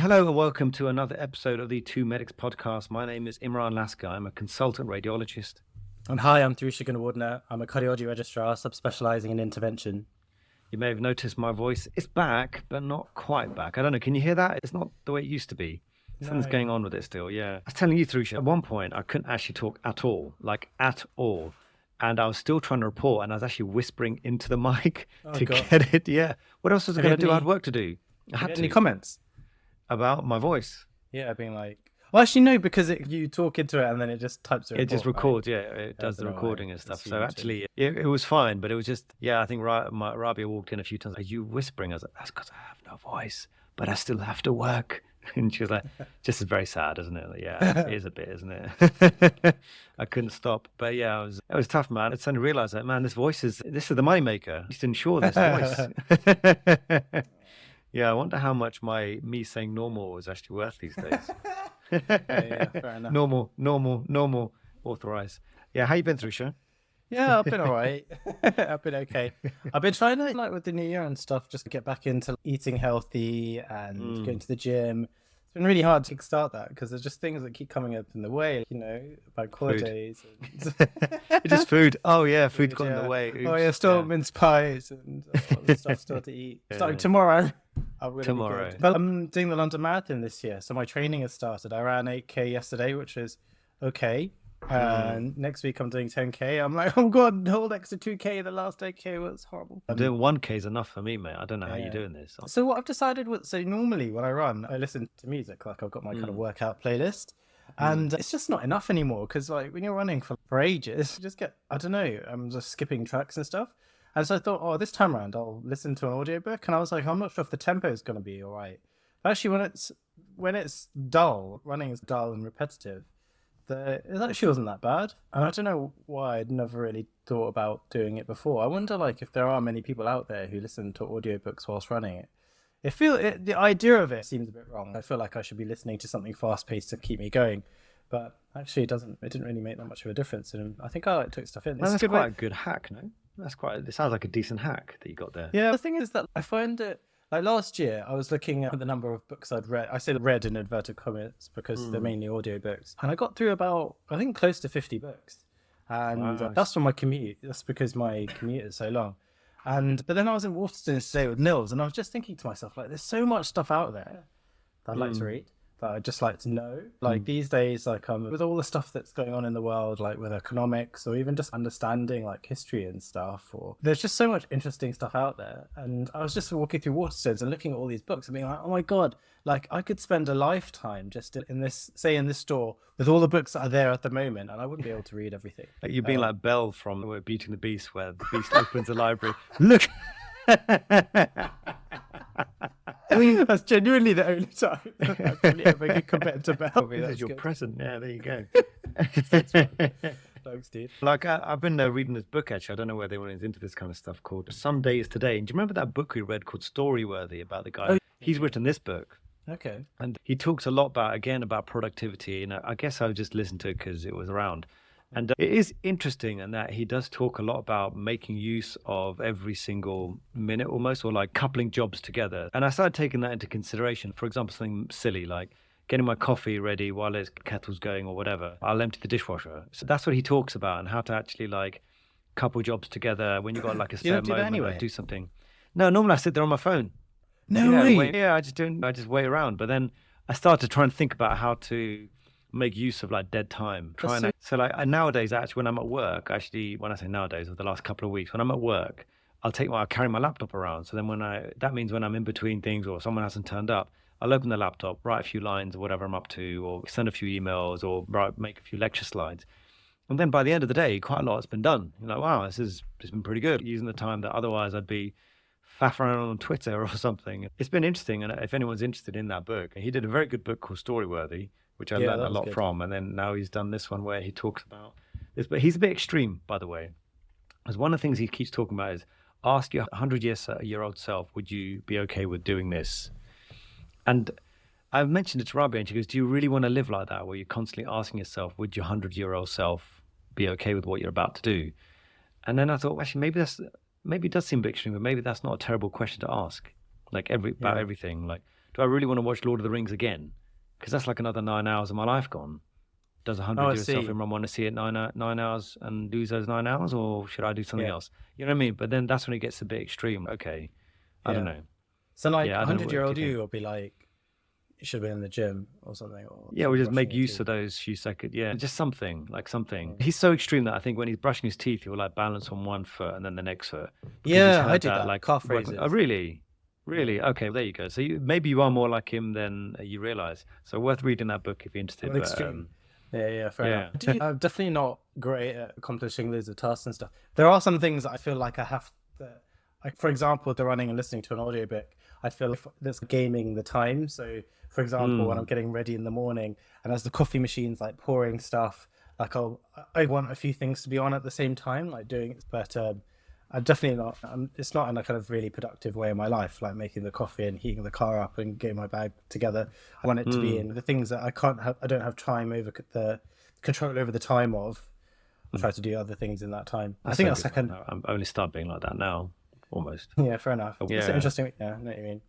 Hello and welcome to another episode of the Two Medics podcast. My name is Imran Lasker. I'm a consultant radiologist. And hi, I'm Thrusha Gunawardena. I'm a cardiology registrar subspecializing in intervention. You may have noticed my voice is back, but not quite back. I don't know. Can you hear that? It's not the way it used to be. Something's going on with it still, yeah. I was telling you, Thrusha, at one point I couldn't actually talk at all, like at all. And I was still trying to report and I was actually whispering into the mic get it. Yeah. What else was I going to do? I had work to do. I had any comments about my voice? Yeah, being like, well, actually, no, because you talk into it and then it just types it. It just records, right? Yeah, it does the recording and stuff. So actually, it was fine, but it was just, yeah, I think Rabia walked in a few times. Are you whispering? I was like, that's because I have no voice, but I still have to work. And she was like, just is very sad, isn't it? Like, yeah, it is a bit, isn't it? I couldn't stop. But yeah, it was tough, man. I suddenly realized that, man, this is the moneymaker. Just ensure this voice. Yeah, I wonder how much me saying normal is actually worth these days. Yeah, fair enough. Normal, authorized. Yeah, how you been, Thrusha? Yeah, I've been all right. I've been okay. I've been trying to, like with the new year and stuff, just to get back into eating healthy and going to the gym. It's been really hard to kickstart that because there's just things that keep coming up in the way, about holidays. And... It's just food. Oh, yeah, food's got in the way. Oops. Oh, yeah, still mince pies and stuff still to eat. Starting tomorrow. Tomorrow. But I'm doing the London Marathon this year, so my training has started. I ran 8K yesterday, which is okay. And next week I'm doing 10K. I'm like, oh god, the whole extra 2K, the last 8K was horrible. Doing 1K is enough for me, mate. I don't know how you're doing this. So what I've decided was, so normally when I run, I listen to music, like I've got my kind of workout playlist. And it's just not enough anymore because like when you're running for ages, you just get, I don't know, I'm just skipping tracks and stuff. And so I thought, oh, this time around I'll listen to an audiobook. And I was like, I'm not sure if the tempo is going to be all right. But actually when it's dull, running is dull and repetitive, it actually wasn't that bad. And I don't know why I'd never really thought about doing it before. I wonder like if there are many people out there who listen to audiobooks whilst running it. The idea of it seems a bit wrong. I feel like I should be listening to something fast paced to keep me going. But actually it didn't really make that much of a difference. And I think I took stuff in. That's quite a good hack, no? It sounds like a decent hack that you got there. Yeah, the thing is that I find it, like last year, I was looking at the number of books I'd read. I say read in inverted commas because they're mainly audiobooks. And I got through about, I think, close to 50 books. And that's from my commute. That's because my commute is so long. But then I was in Waterstones today with Nils, and I was just thinking to myself, like, there's so much stuff out there that I'd like to read, that I'd just like to know. Like these days, like with all the stuff that's going on in the world, like with economics or even just understanding like history and stuff, or there's just so much interesting stuff out there. And I was just walking through Waterstones and looking at all these books and being like, oh my God, like I could spend a lifetime just in this store with all the books that are there at the moment, and I wouldn't be able to read everything. Like you're being like Belle from Beauty and the Beast, where the Beast opens a library. Look! I mean, that's genuinely the only time I've really ever get compared to Belle. This is your present. Yeah, there you go. Thanks, dude. Like I've been reading this book, actually. I don't know where they went into this kind of stuff, called Some Days Today. And do you remember that book we read called Storyworthy about the guy? He's written this book. Okay. And he talks a lot about productivity. And I guess I just listened to it because it was around. And it is interesting in that he does talk a lot about making use of every single minute almost, or like coupling jobs together. And I started taking that into consideration. For example, something silly like getting my coffee ready while his kettle's going or whatever. I'll empty the dishwasher. So that's what he talks about, and how to actually like couple jobs together when you've got like a spare moment, anyway? do something. No, normally I sit there on my phone. No way. Yeah, I just wait around. But then I started to try and think about how to make use of like dead time. Nowadays, actually, when I'm at work, when I say nowadays, over the last couple of weeks, when I'm at work, I'll carry my laptop around. So then that means when I'm in between things or someone hasn't turned up, I'll open the laptop, write a few lines of whatever I'm up to, or send a few emails, or make a few lecture slides. And then by the end of the day, quite a lot has been done. You're like, wow, it's been pretty good. Using the time that otherwise I'd be faffing around on Twitter or something. It's been interesting. And if anyone's interested in that book, he did a very good book called Storyworthy, which I learned a lot from. And then now he's done this one where he talks about this. But he's a bit extreme, by the way. Because one of the things he keeps talking about is ask your 100-year-old self, would you be okay with doing this? And I've mentioned it to Rabia, and she goes, do you really want to live like that, where you're constantly asking yourself, would your 100-year-old self be okay with what you're about to do? And then I thought, actually, maybe it does seem a bit extreme, but maybe that's not a terrible question to ask. Like about everything. Like, do I really want to watch Lord of the Rings again? Because that's like another 9 hours of my life gone. Does 100 Oh, I do itself see. in? I want to see it 9 hours and lose those 9 hours, or should I do something Yeah. else? You know what I mean? But then that's when it gets a bit extreme. Okay, I don't Yeah. know. So like Yeah, I don't know. What do 100-year-old you think? you will be like, you should be in the gym or something, or Yeah, should we be just brushing make your use teeth. of those few seconds. Yeah, just something like something. Yeah. He's so extreme that I think when he's brushing his teeth, he will like balance on one foot and then the next foot because he's Yeah, I heard do that that. like Calf working. Oh, raises. really? Yeah. Really? Okay, well, there you go. So maybe you are more like him than you realize. So worth reading that book if you're interested. Well, But extreme. Yeah, fair enough. yeah, I'm definitely not great at accomplishing loads of tasks and stuff. There are some things that I feel like I have to, like, for example, the running and listening to an audiobook, I feel like that's gaming the time. So, for example, when I'm getting ready in the morning and as the coffee machine's like pouring stuff, like I want a few things to be on at the same time, like doing it, but I'm definitely not. It's not in a kind of really productive way in my life, like making the coffee and heating the car up and getting my bag together. I want it to be in the things that I can't have. I don't have time over the control over the time of. I try to do other things in that time. I think so that's good, like man. I'm only start being like that now, almost. yeah, fair enough. It's Yeah, interesting. Yeah, I know what you mean.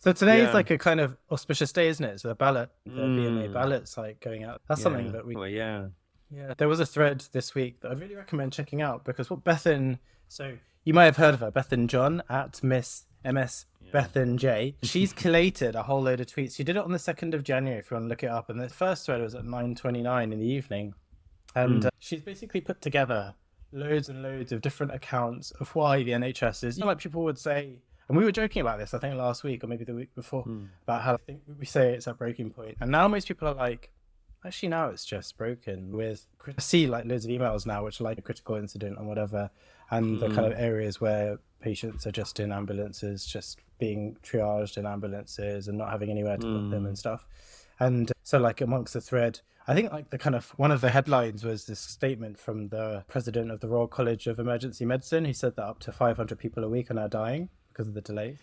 So today is yeah, like a kind of auspicious day, isn't it? So the ballot, the BMA ballots, like going out. That's something yeah. that we. Well, yeah. Yeah, there was a thread this week that I'd really recommend checking out because what Bethan, so you might have heard of her, Bethan John at Miss MS Bethan J. She's collated a whole load of tweets. She did it on the 2nd of January, if you want to look it up. And the first thread was at 9:29 in the evening. And she's basically put together loads and loads of different accounts of why the NHS is, like people would say, and we were joking about this, I think last week or maybe the week before, about how I think we say it's at breaking point. And now most people are like, actually, now it's just broken. I see like loads of emails now, which are like a critical incident and whatever, and the kind of areas where patients are just in ambulances, just being triaged in ambulances and not having anywhere to put them and stuff. And so like amongst the thread, I think like the kind of one of the headlines was this statement from the president of the Royal College of Emergency Medicine, who said that up to 500 people a week are now dying because of the delays.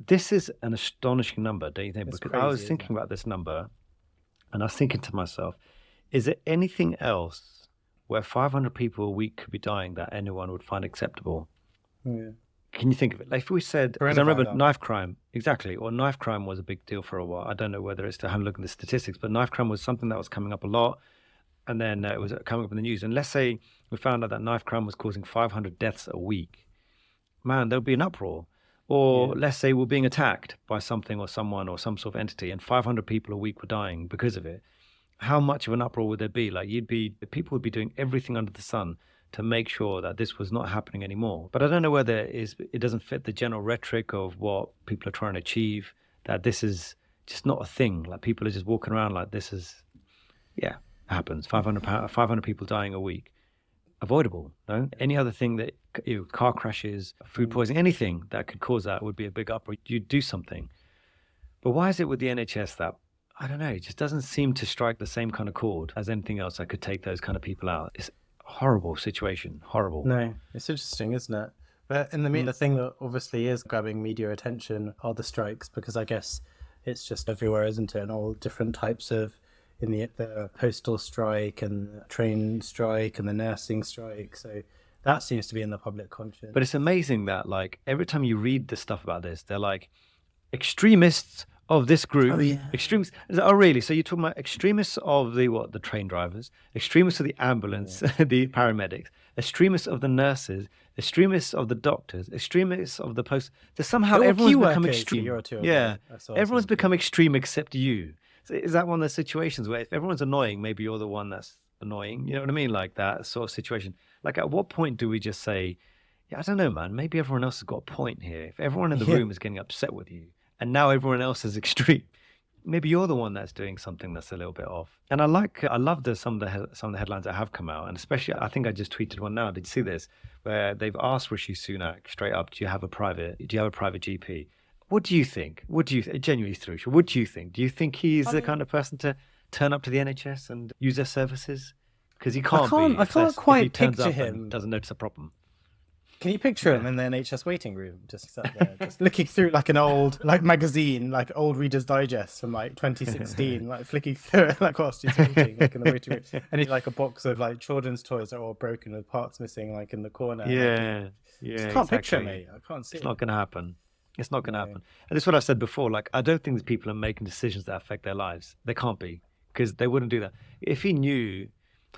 This is an astonishing number, don't you think? It's Because crazy, I was isn't thinking about this number and I was thinking to myself, is there anything else where 500 people a week could be dying that anyone would find acceptable? Yeah. Can you think of it? Like if we said, because I remember Coronavirus. knife crime, exactly, or knife crime was a big deal for a while. I don't know whether it's still, I haven't looked at the statistics, but knife crime was something that was coming up a lot. And then it was coming up in the news. And let's say we found out that knife crime was causing 500 deaths a week. Man, there'll be an uproar. Or let's say we're being attacked by something or someone or some sort of entity and 500 people a week were dying because of it. How much of an uproar would there be? Like people would be doing everything under the sun to make sure that this was not happening anymore. But I don't know whether it doesn't fit the general rhetoric of what people are trying to achieve, that this is just not a thing. Like people are just walking around like this is, happens. 500 people dying a week. Avoidable, no? Any other thing that, car crashes, food poisoning, anything that could cause that would be a big uproar. You'd do something. But why is it with the NHS that, I don't know, it just doesn't seem to strike the same kind of chord as anything else that could take those kind of people out? It's a horrible situation, horrible. No, it's interesting, isn't it? But in the thing that obviously is grabbing media attention are the strikes, because I guess it's just everywhere, isn't it? And all different types of, in the postal strike and the train strike and the nursing strike. So that seems to be in the public conscience. But it's amazing that, like, every time you read the stuff about this, they're like, extremists of this group. Oh, yeah. Extremists. Oh, really? So you're talking about extremists of the train drivers, extremists of the ambulance, the paramedics, extremists of the nurses, extremists of the doctors, extremists of the post. So somehow They're all everyone's key become workers, extreme. you're too, Yeah, I saw everyone's something. become extreme except you. So is that one of those situations where if everyone's annoying, maybe you're the one that's annoying? You know what I mean? Like that sort of situation. Like at what point do we just say, yeah, I don't know, man, maybe everyone else has got a point here. If everyone in the room is getting upset with you and now everyone else is extreme, maybe you're the one that's doing something that's a little bit off. And I love some of the headlines that have come out, and especially I think I just tweeted one now. Did you see this? Where they've asked Rishi Sunak straight up, do you have a private GP? What do you think? Genuinely, Thrush, what do you think? Do you think he's the kind of person to turn up to the NHS and use their services? Because he can't be. I can't quite if he turns picture up him. and doesn't notice a problem. Can you picture him in the NHS waiting room, just sat there, just looking through like an old magazine, like old Reader's Digest from like 2016, like flicking through it like whilst he's waiting, like in the waiting room, and he's like a box of like children's toys that are all broken with parts missing, like in the corner. Yeah, Just can't picture me. I can't see. It's not going to happen. It's not going to happen. And this is what I've said before. Like, I don't think that people are making decisions that affect their lives. They can't be, because they wouldn't do that. If he knew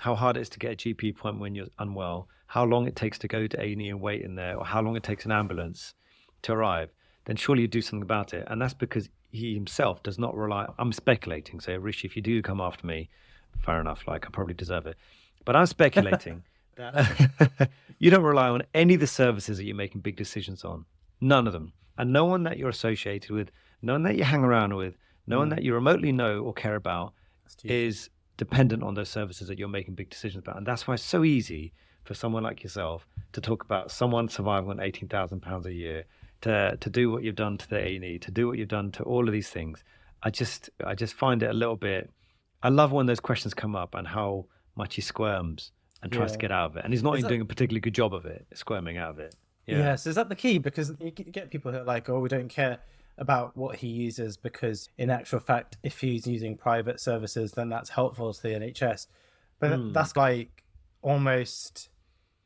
how hard it is to get a GP appointment when you're unwell, how long it takes to go to A&E and wait in there, or how long it takes an ambulance to arrive, then surely you'd do something about it. And that's because he himself does not rely. I'm speculating. So, Rishi, if you do come after me, fair enough. Like, I probably deserve it. But I'm speculating that you don't rely on any of the services that you're making big decisions on. None of them. And no one that you're associated with, no one that you hang around with, no one that you remotely know or care about is dependent on those services that you're making big decisions about. And that's why it's so easy for someone like yourself to talk about someone surviving on £18,000 a year, to do what you've done to the A&E, to do what you've done to all of these things. I just find it a little bit. I love when those questions come up and how much he squirms and tries to get out of it. And he's not even doing a particularly good job of it, squirming out of it. Yeah. Yes, is that the key? Because you get people who are like, oh, we don't care about what he uses because in actual fact, if he's using private services, then that's helpful to the NHS. But that's like almost,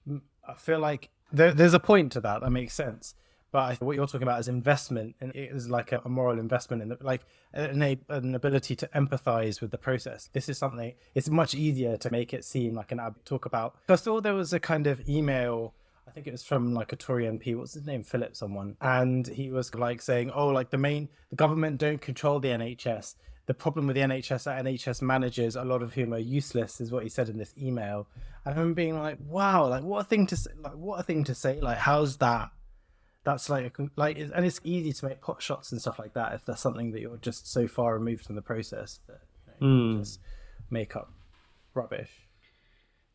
I feel like there's a point to that makes sense. But what you're talking about is investment, and it is like a moral investment in like an ability to empathize with the process. This is something, it's much easier to make it seem like an talk about. I saw there was a kind of email, I think it was from like a Tory MP, what's his name, Philip someone, and he was like saying, oh, like the government don't control the NHS. The problem with the NHS are NHS managers, a lot of whom are useless, is what he said in this email. And I'm being like, wow, like what a thing to say, like how's that? That's like and it's easy to make pot shots and stuff like that if that's something that you're just so far removed from the process that you just make up rubbish.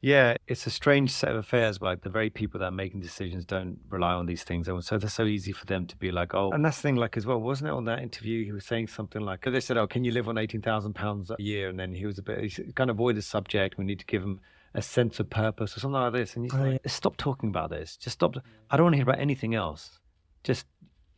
Yeah, it's a strange set of affairs. Like the very people that are making decisions don't rely on these things, and so they're so easy for them to be like, oh. And that's the thing, like as well, wasn't it on that interview? He was saying something like, they said, oh, can you live on £18,000 a year? And then he kind of avoid the subject. We need to give him a sense of purpose or something like this. And he's like, stop talking about this. Just stop. I don't want to hear about anything else. Just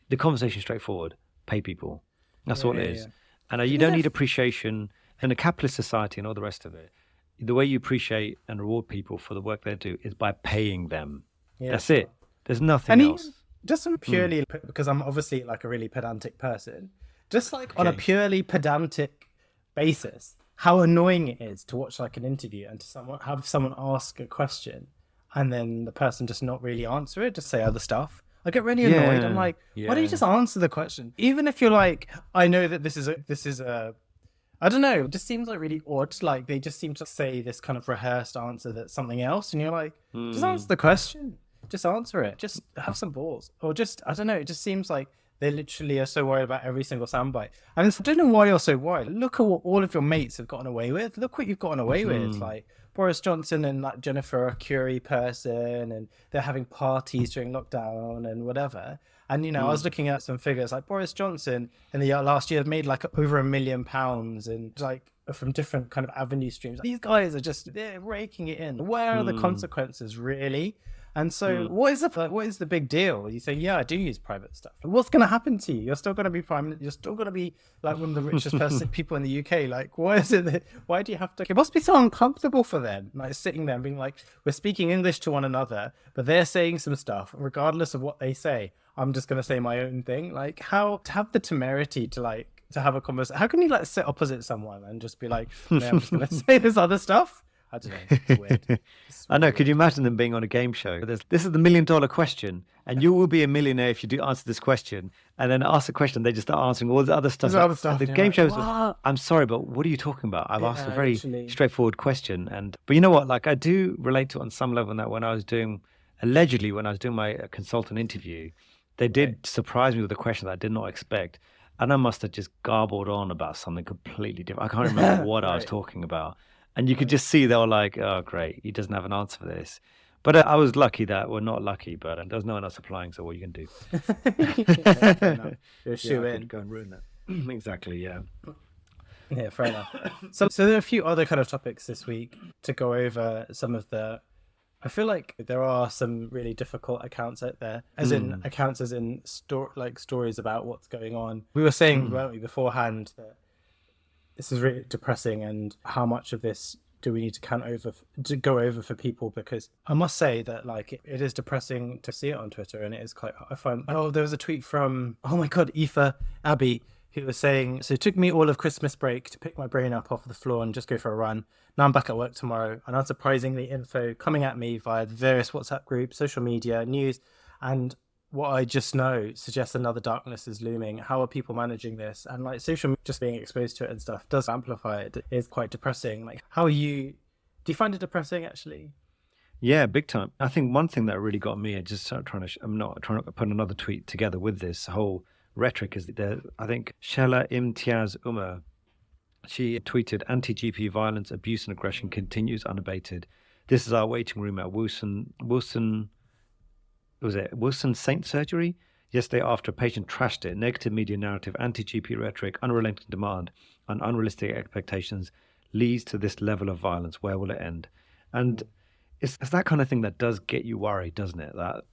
the conversation straightforward. Pay people. That's all it is. Yeah. And you don't need appreciation in a capitalist society and all the rest of it. The way you appreciate and reward people for the work they do is by paying them. Yeah. That's it. There's nothing else. Just purely because I'm obviously like a really pedantic person. Just like on a purely pedantic basis, how annoying it is to watch like an interview and to have someone ask a question and then the person just not really answer it, just say other stuff. I get really annoyed. I'm like, why don't you just answer the question? Even if you're like, I know that this is a I don't know, it just seems like really odd. Like they just seem to say this kind of rehearsed answer that's something else, and you're like, just answer the question. Just answer it. Just have some balls. Or just, I don't know, it just seems like they literally are so worried about every single soundbite. And I don't know why you're so worried. Look at what all of your mates have gotten away with. Look what you've gotten away with. Like Boris Johnson and like Jennifer, a Curie person, and they're having parties during lockdown and whatever. And, you know, I was looking at some figures like Boris Johnson in the last year made like over £1 million and like from different kind of avenue streams. These guys are they're raking it in. Where are the consequences really? And so what is the big deal? You say, yeah, I do use private stuff. What's going to happen to you? You're still going to be you're still going to be like one of the richest people in the UK. Like, why do you have to? It must be so uncomfortable for them, like sitting there and being like, we're speaking English to one another, but they're saying some stuff, regardless of what they say. I'm just going to say my own thing. Like, how to have the temerity to have a conversation? How can you like sit opposite someone and just be like, no, I'm just going to say this other stuff? I don't know. It's weird. I know. Could you imagine them being on a game show? This is the $1 million question, and you will be a millionaire if you do answer this question. And then ask the question, they just start answering all the other stuff. The game shows. I'm sorry, but what are you talking about? I've asked a very straightforward question, but you know what? Like I do relate to it on some level. In that when I was doing my consultant interview, they did surprise me with a question that I did not expect, and I must have just garbled on about something completely different. I can't remember what I was talking about. And you could just see they were like, oh, great, he doesn't have an answer for this. But I was lucky that we're not lucky, but there was no one else applying, so what are you going to do? You're shoe in. Go and ruin that. Exactly, yeah. Yeah, fair enough. So there are a few other kind of topics this week to go over some of the... I feel like there are some really difficult accounts out there, as in stories about what's going on. We were saying, weren't we, beforehand, that this is really depressing and how much of this do we need to go over for people? Because I must say that like it is depressing to see it on Twitter, and it is quite. I find there was a tweet from my god, Aoife Abbey, who was saying, so it took me all of Christmas break to pick my brain up off the floor and just go for a run. Now I'm back at work tomorrow, and unsurprisingly, info coming at me via the various WhatsApp groups, social media, news, and what I just know suggests another darkness is looming. How are people managing this? And like social media, just being exposed to it and stuff does amplify it. It is quite depressing. Like, do you find it depressing actually? Yeah, big time. I think one thing that really got me, I'm not trying to put another tweet together with this whole rhetoric, is that I think Shella Imtiaz Umar, she tweeted, anti-GP violence, abuse and aggression continues unabated. This is our waiting room at Wilson Saint Surgery? Yesterday, after a patient trashed it, negative media narrative, anti-GP rhetoric, unrelenting demand, and unrealistic expectations leads to this level of violence. Where will it end? And it's that kind of thing that does get you worried, doesn't it? That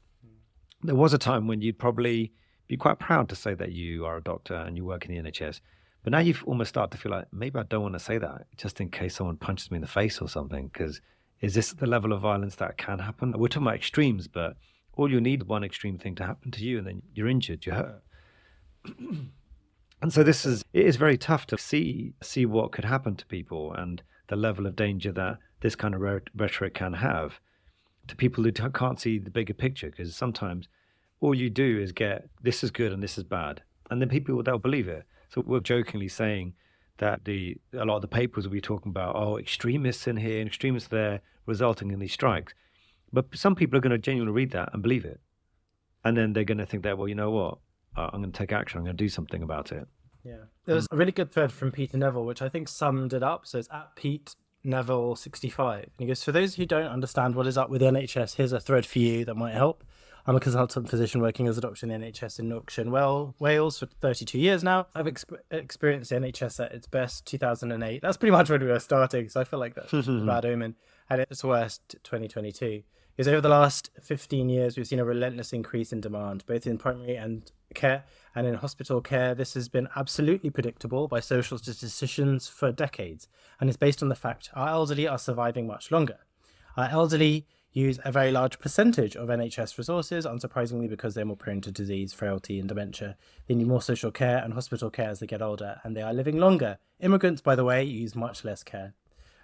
there was a time when you'd probably be quite proud to say that you are a doctor and you work in the NHS. But now you've almost started to feel like, maybe I don't want to say that, just in case someone punches me in the face or something, because is this the level of violence that can happen? We're talking about extremes, but all you need one extreme thing to happen to you, and then you're injured, you're hurt. And so it is very tough to see what could happen to people and the level of danger that this kind of rhetoric can have to people who can't see the bigger picture, because sometimes all you do is get, this is good and this is bad, and then they'll believe it. So we're jokingly saying that a lot of the papers will be talking about, extremists in here and extremists there, resulting in these strikes. But some people are going to genuinely read that and believe it. And then they're going to think that, well, you know what? I'm going to take action. I'm going to do something about it. Yeah. There was a really good thread from Peter Neville, which I think summed it up. So it's at Pete Neville 65. And he goes, for those who don't understand what is up with the NHS, here's a thread for you that might help. I'm a consultant physician working as a doctor in the NHS in Yorkshire and Wales for 32 years now. I've experienced the NHS at its best 2008. That's pretty much when we were starting, so I feel like that's a bad omen. And its worst 2022. Because over the last 15 years, we've seen a relentless increase in demand, both in primary and care and in hospital care. This has been absolutely predictable by social statisticians for decades, and it's based on the fact our elderly are surviving much longer. Our elderly use a very large percentage of NHS resources, unsurprisingly, because they're more prone to disease, frailty and dementia. They need more social care and hospital care as they get older, and they are living longer. Immigrants, by the way, use much less care.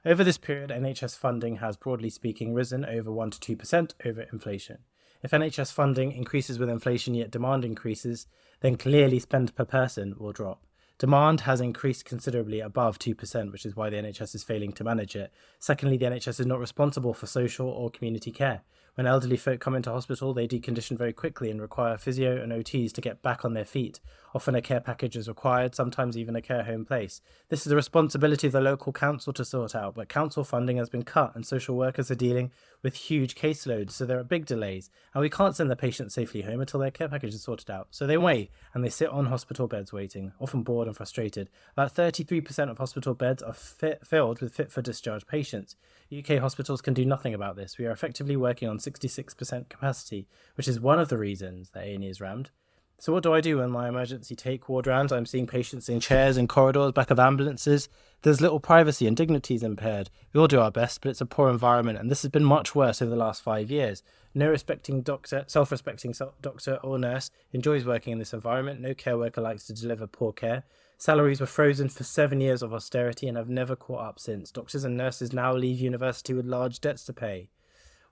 Over this period, NHS funding has, broadly speaking, risen over 1 to 2% over inflation. If NHS funding increases with inflation yet demand increases, then clearly spend per person will drop. Demand has increased considerably above 2%, which is why the NHS is failing to manage it. Secondly, the NHS is not responsible for social or community care. When elderly folk come into hospital, they decondition very quickly and require physio and OTs to get back on their feet. Often a care package is required, sometimes even a care home place. This is the responsibility of the local council to sort out, but council funding has been cut and social workers are dealing with huge caseloads, so there are big delays. And we can't send the patient safely home until their care package is sorted out. So they wait, and they sit on hospital beds waiting, often bored and frustrated. About 33% of hospital beds are filled with fit-for-discharge patients. UK hospitals can do nothing about this. We are effectively working on 66% capacity, which is one of the reasons that A&E is rammed. So what do I do when my emergency take ward rounds? I'm seeing patients in chairs in corridors, back of ambulances. There's little privacy and dignity is impaired. We all do our best, but it's a poor environment, and this has been much worse over the last 5 years. No self-respecting doctor or nurse enjoys working in this environment. No care worker likes to deliver poor care. Salaries were frozen for 7 years of austerity and have never caught up since. Doctors and nurses now leave university with large debts to pay.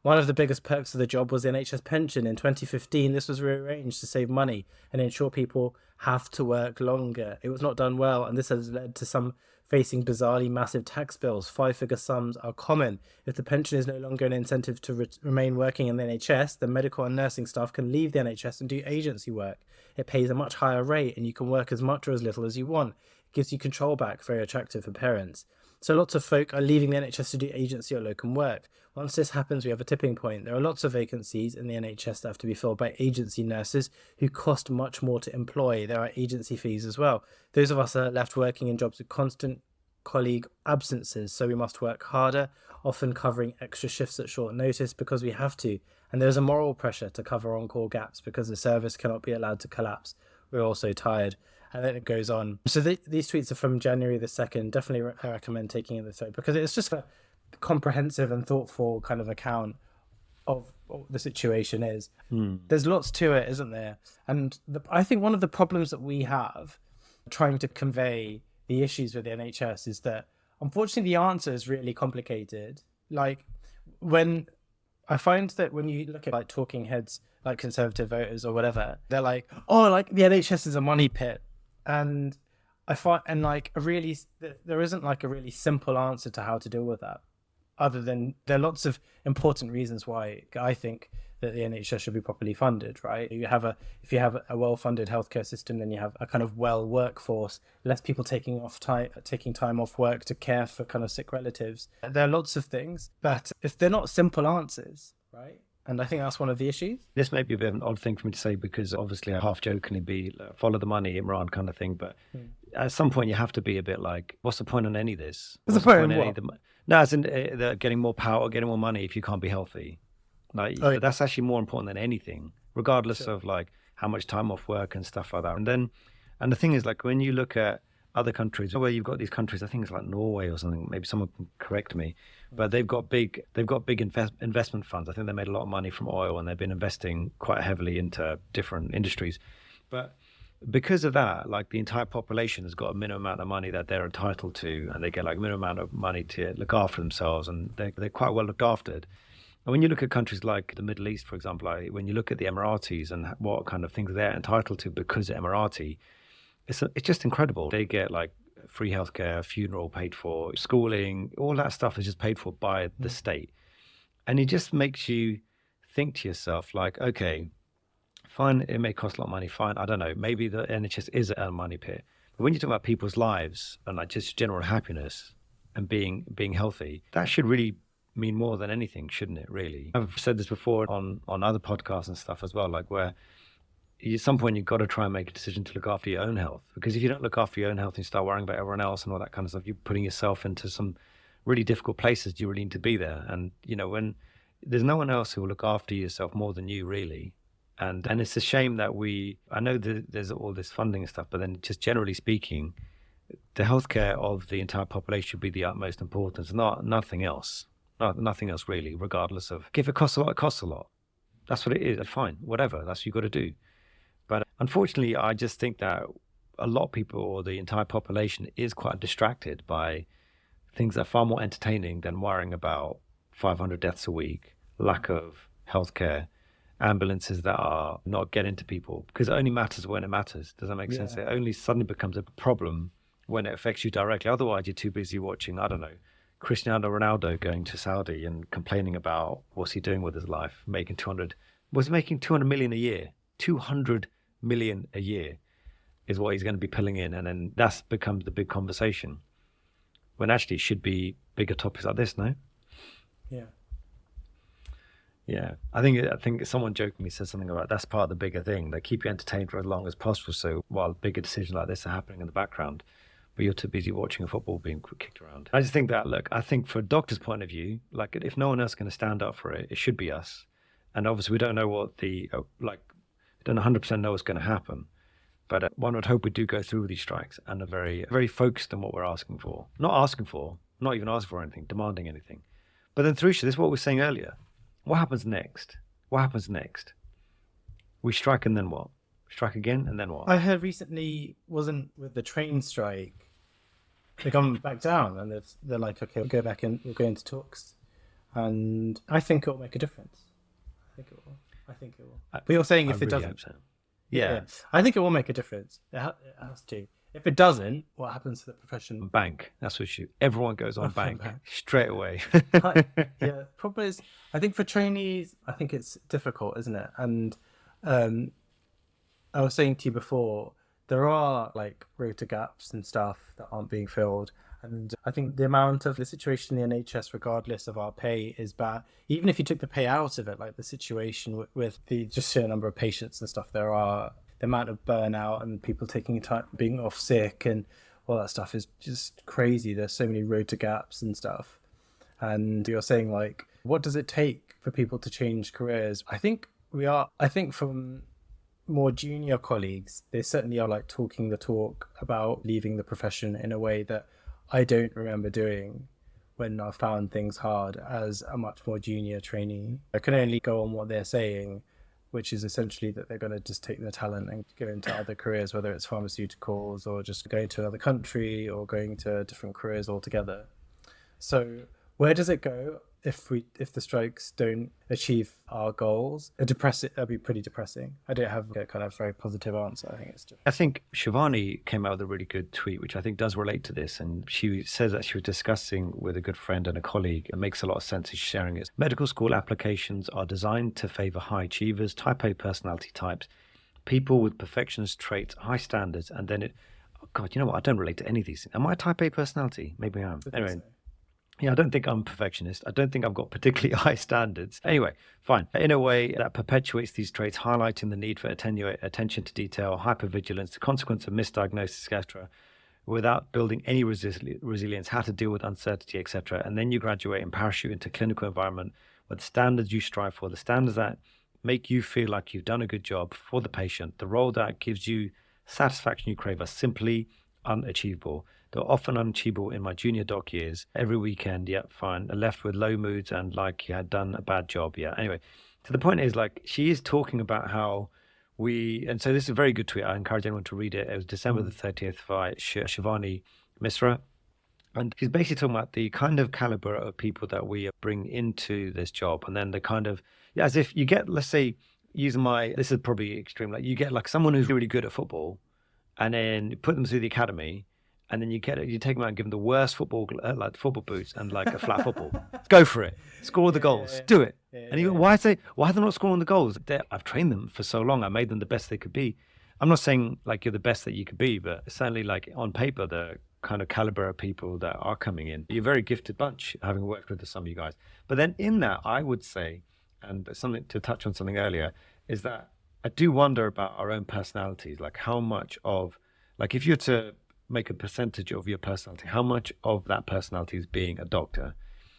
One of the biggest perks of the job was the NHS pension. In 2015, this was rearranged to save money and ensure people have to work longer. It was not done well, and this has led to some facing bizarrely massive tax bills. 5-figure sums are common. If the pension is no longer an incentive to remain working in the NHS, then medical and nursing staff can leave the NHS and do agency work. It pays a much higher rate, and you can work as much or as little as you want. It gives you control back, very attractive for parents. So lots of folk are leaving the NHS to do agency or locum work. Once this happens, we have a tipping point. There are lots of vacancies in the NHS that have to be filled by agency nurses who cost much more to employ. There are agency fees as well. Those of us are left working in jobs with constant colleague absences, so we must work harder, often covering extra shifts at short notice because we have to. And there's a moral pressure to cover on-call gaps because the service cannot be allowed to collapse. We're all so tired. And then it goes on. So these tweets are from January the 2nd. Definitely I recommend taking in the thread because it's just comprehensive and thoughtful kind of account of what the situation is. There's lots to it, isn't there? And I think one of the problems that we have trying to convey the issues with the NHS is that unfortunately the answer is really complicated. Like when I find that when you look at like talking heads, like Conservative voters or whatever, they're like, oh, like the NHS is a money pit. And I find, and like there isn't like a really simple answer to how to deal with that, other than there are lots of important reasons why I think that the NHS should be properly funded, right? If you have a well-funded healthcare system, then you have a kind of well workforce, less people taking time off work to care for kind of sick relatives. There are lots of things, but if they're not simple answers, right? And I think that's one of the issues. This may be a bit of an odd thing for me to say, because obviously I half jokingly be follow the money, Imran kind of thing. But at some point you have to be a bit like, what's the point on any of this? What's the point in what? No, as in getting more power, getting more money if you can't be healthy. Like that's actually more important than anything, regardless of like how much time off work and stuff like that. And the thing is, like when you look at other countries where you've got these countries, I think it's like Norway or something, maybe someone can correct me, but they've got big investment funds. I think they made a lot of money from oil, and they've been investing quite heavily into different industries. But because of that, like the entire population has got a minimum amount of money that they're entitled to, and they get like a minimum amount of money to look after themselves, and they're quite well looked after. And when you look at countries like the Middle East, for example, like when you look at the Emiratis and what kind of things they're entitled to because of Emirati, it's just incredible. They get like free healthcare, funeral paid for, schooling, all that stuff is just paid for by the state. And it just makes you think to yourself like, okay, fine, it may cost a lot of money, fine, I don't know, maybe the NHS is a money pit. But when you talk about people's lives and like just general happiness and being healthy, that should really mean more than anything, shouldn't it, really? I've said this before on other podcasts and stuff as well, like where at some point you've got to try and make a decision to look after your own health, because if you don't look after your own health and you start worrying about everyone else and all that kind of stuff, you're putting yourself into some really difficult places. You really need to be there. And you know, when there's no one else who will look after yourself more than you, really. And it's a shame that I know that there's all this funding and stuff, but then just generally speaking, the healthcare of the entire population should be the utmost importance, nothing else. Nothing else really, regardless of if it costs a lot, it costs a lot. That's what it is. Fine, whatever. That's what you got to do. But unfortunately, I just think that a lot of people, or the entire population, is quite distracted by things that are far more entertaining than worrying about 500 deaths a week, lack of healthcare, ambulances that are not getting to people, because it only matters when it matters. Does that make sense? It only suddenly becomes a problem when it affects you directly. Otherwise, you're too busy watching, I don't know, Cristiano Ronaldo going to Saudi and complaining about what's he doing with his life, making 200 million a year. 200 million a year is what he's going to be pulling in, and then that's becomes the big conversation, when actually it should be bigger topics like this. No? Yeah. I think someone jokingly said something about that's part of the bigger thing. They keep you entertained for as long as possible, so while bigger decisions like this are happening in the background, but you're too busy watching a football being kicked around. I just think that, look, I think for a doctor's point of view, like if no one else is going to stand up for it, it should be us. And obviously we don't know what we don't 100% know what's going to happen. But one would hope we do go through with these strikes and are very, very focused on what we're asking for. Not even asking for anything, demanding anything. But then Thrusha, this is what we were saying earlier. What happens next? We strike and then what? Strike again and then what? I heard recently, wasn't with the train strike, the government backed down and they're like, okay, we'll go back and we'll go into talks. And I think it will make a difference. I think it will. But you're saying if it doesn't. Hope so. Yeah. I think it will make a difference. It has to. If it doesn't, what happens to the profession? Bank. That's what everyone goes on bank straight away. Yeah. Problem is, I think for trainees, I think it's difficult, isn't it? And I was saying to you before, there are like rota gaps and stuff that aren't being filled. And I think the amount of the situation in the NHS, regardless of our pay, is bad. Even if you took the pay out of it, like the situation with the just sheer number of patients and stuff, there are the amount of burnout and people taking time, being off sick and all that stuff is just crazy. There's so many rota gaps and stuff. And you're saying like, what does it take for people to change careers? I think from more junior colleagues, they certainly are like talking the talk about leaving the profession in a way that I don't remember doing when I've found things hard as a much more junior trainee. I can only go on what they're saying, which is essentially that they're going to just take their talent and go into other careers, whether it's pharmaceuticals or just going to another country or going to different careers altogether. So where does it go if the strikes don't achieve our goals? That'd be pretty depressing. I don't have a kind of very positive answer. I think Shivani came out with a really good tweet, which I think does relate to this. And she says that she was discussing with a good friend and a colleague. It makes a lot of sense. She's sharing it. Medical school applications are designed to favor high achievers, type A personality types, people with perfectionist traits, high standards. And then oh God, you know what? I don't relate to any of these things. Am I a type A personality? Maybe I am. Anyway. So. Yeah, I don't think I'm a perfectionist. I don't think I've got particularly high standards. Anyway, fine. In a way that perpetuates these traits, highlighting the need for attention to detail, hypervigilance, the consequence of misdiagnosis, etc., without building any resilience, how to deal with uncertainty, etc. And then you graduate and parachute into clinical environment where the standards you strive for, the standards that make you feel like you've done a good job for the patient, the role that gives you satisfaction you crave, are simply unachievable. They're often unachievable in my junior doc years. Every weekend, yeah, fine. I left with low moods and like you had done a bad job, yeah. Anyway, so the point is, like, she is talking about how and so this is a very good tweet. I encourage anyone to read it. It was December the 30th by Shivani Misra. And she's basically talking about the kind of caliber of people that we bring into this job. And then the kind of, yeah, as if you get, let's say, this is probably extreme, like you get like someone who's really good at football and then you put them through the academy. And then you take them out and give them the worst football boots and like a flat football. Go for it. Score the goals. Do it. And you go, why are they not scoring the goals? I've trained them for so long. I made them the best they could be. I'm not saying like you're the best that you could be, but certainly like on paper, the kind of caliber of people that are coming in. You're a very gifted bunch, having worked with some of you guys. But then in that, I would say, and something to touch on something earlier, is that I do wonder about our own personalities. Like how much of, like if you're to make a percentage of your personality, how much of that personality is being a doctor?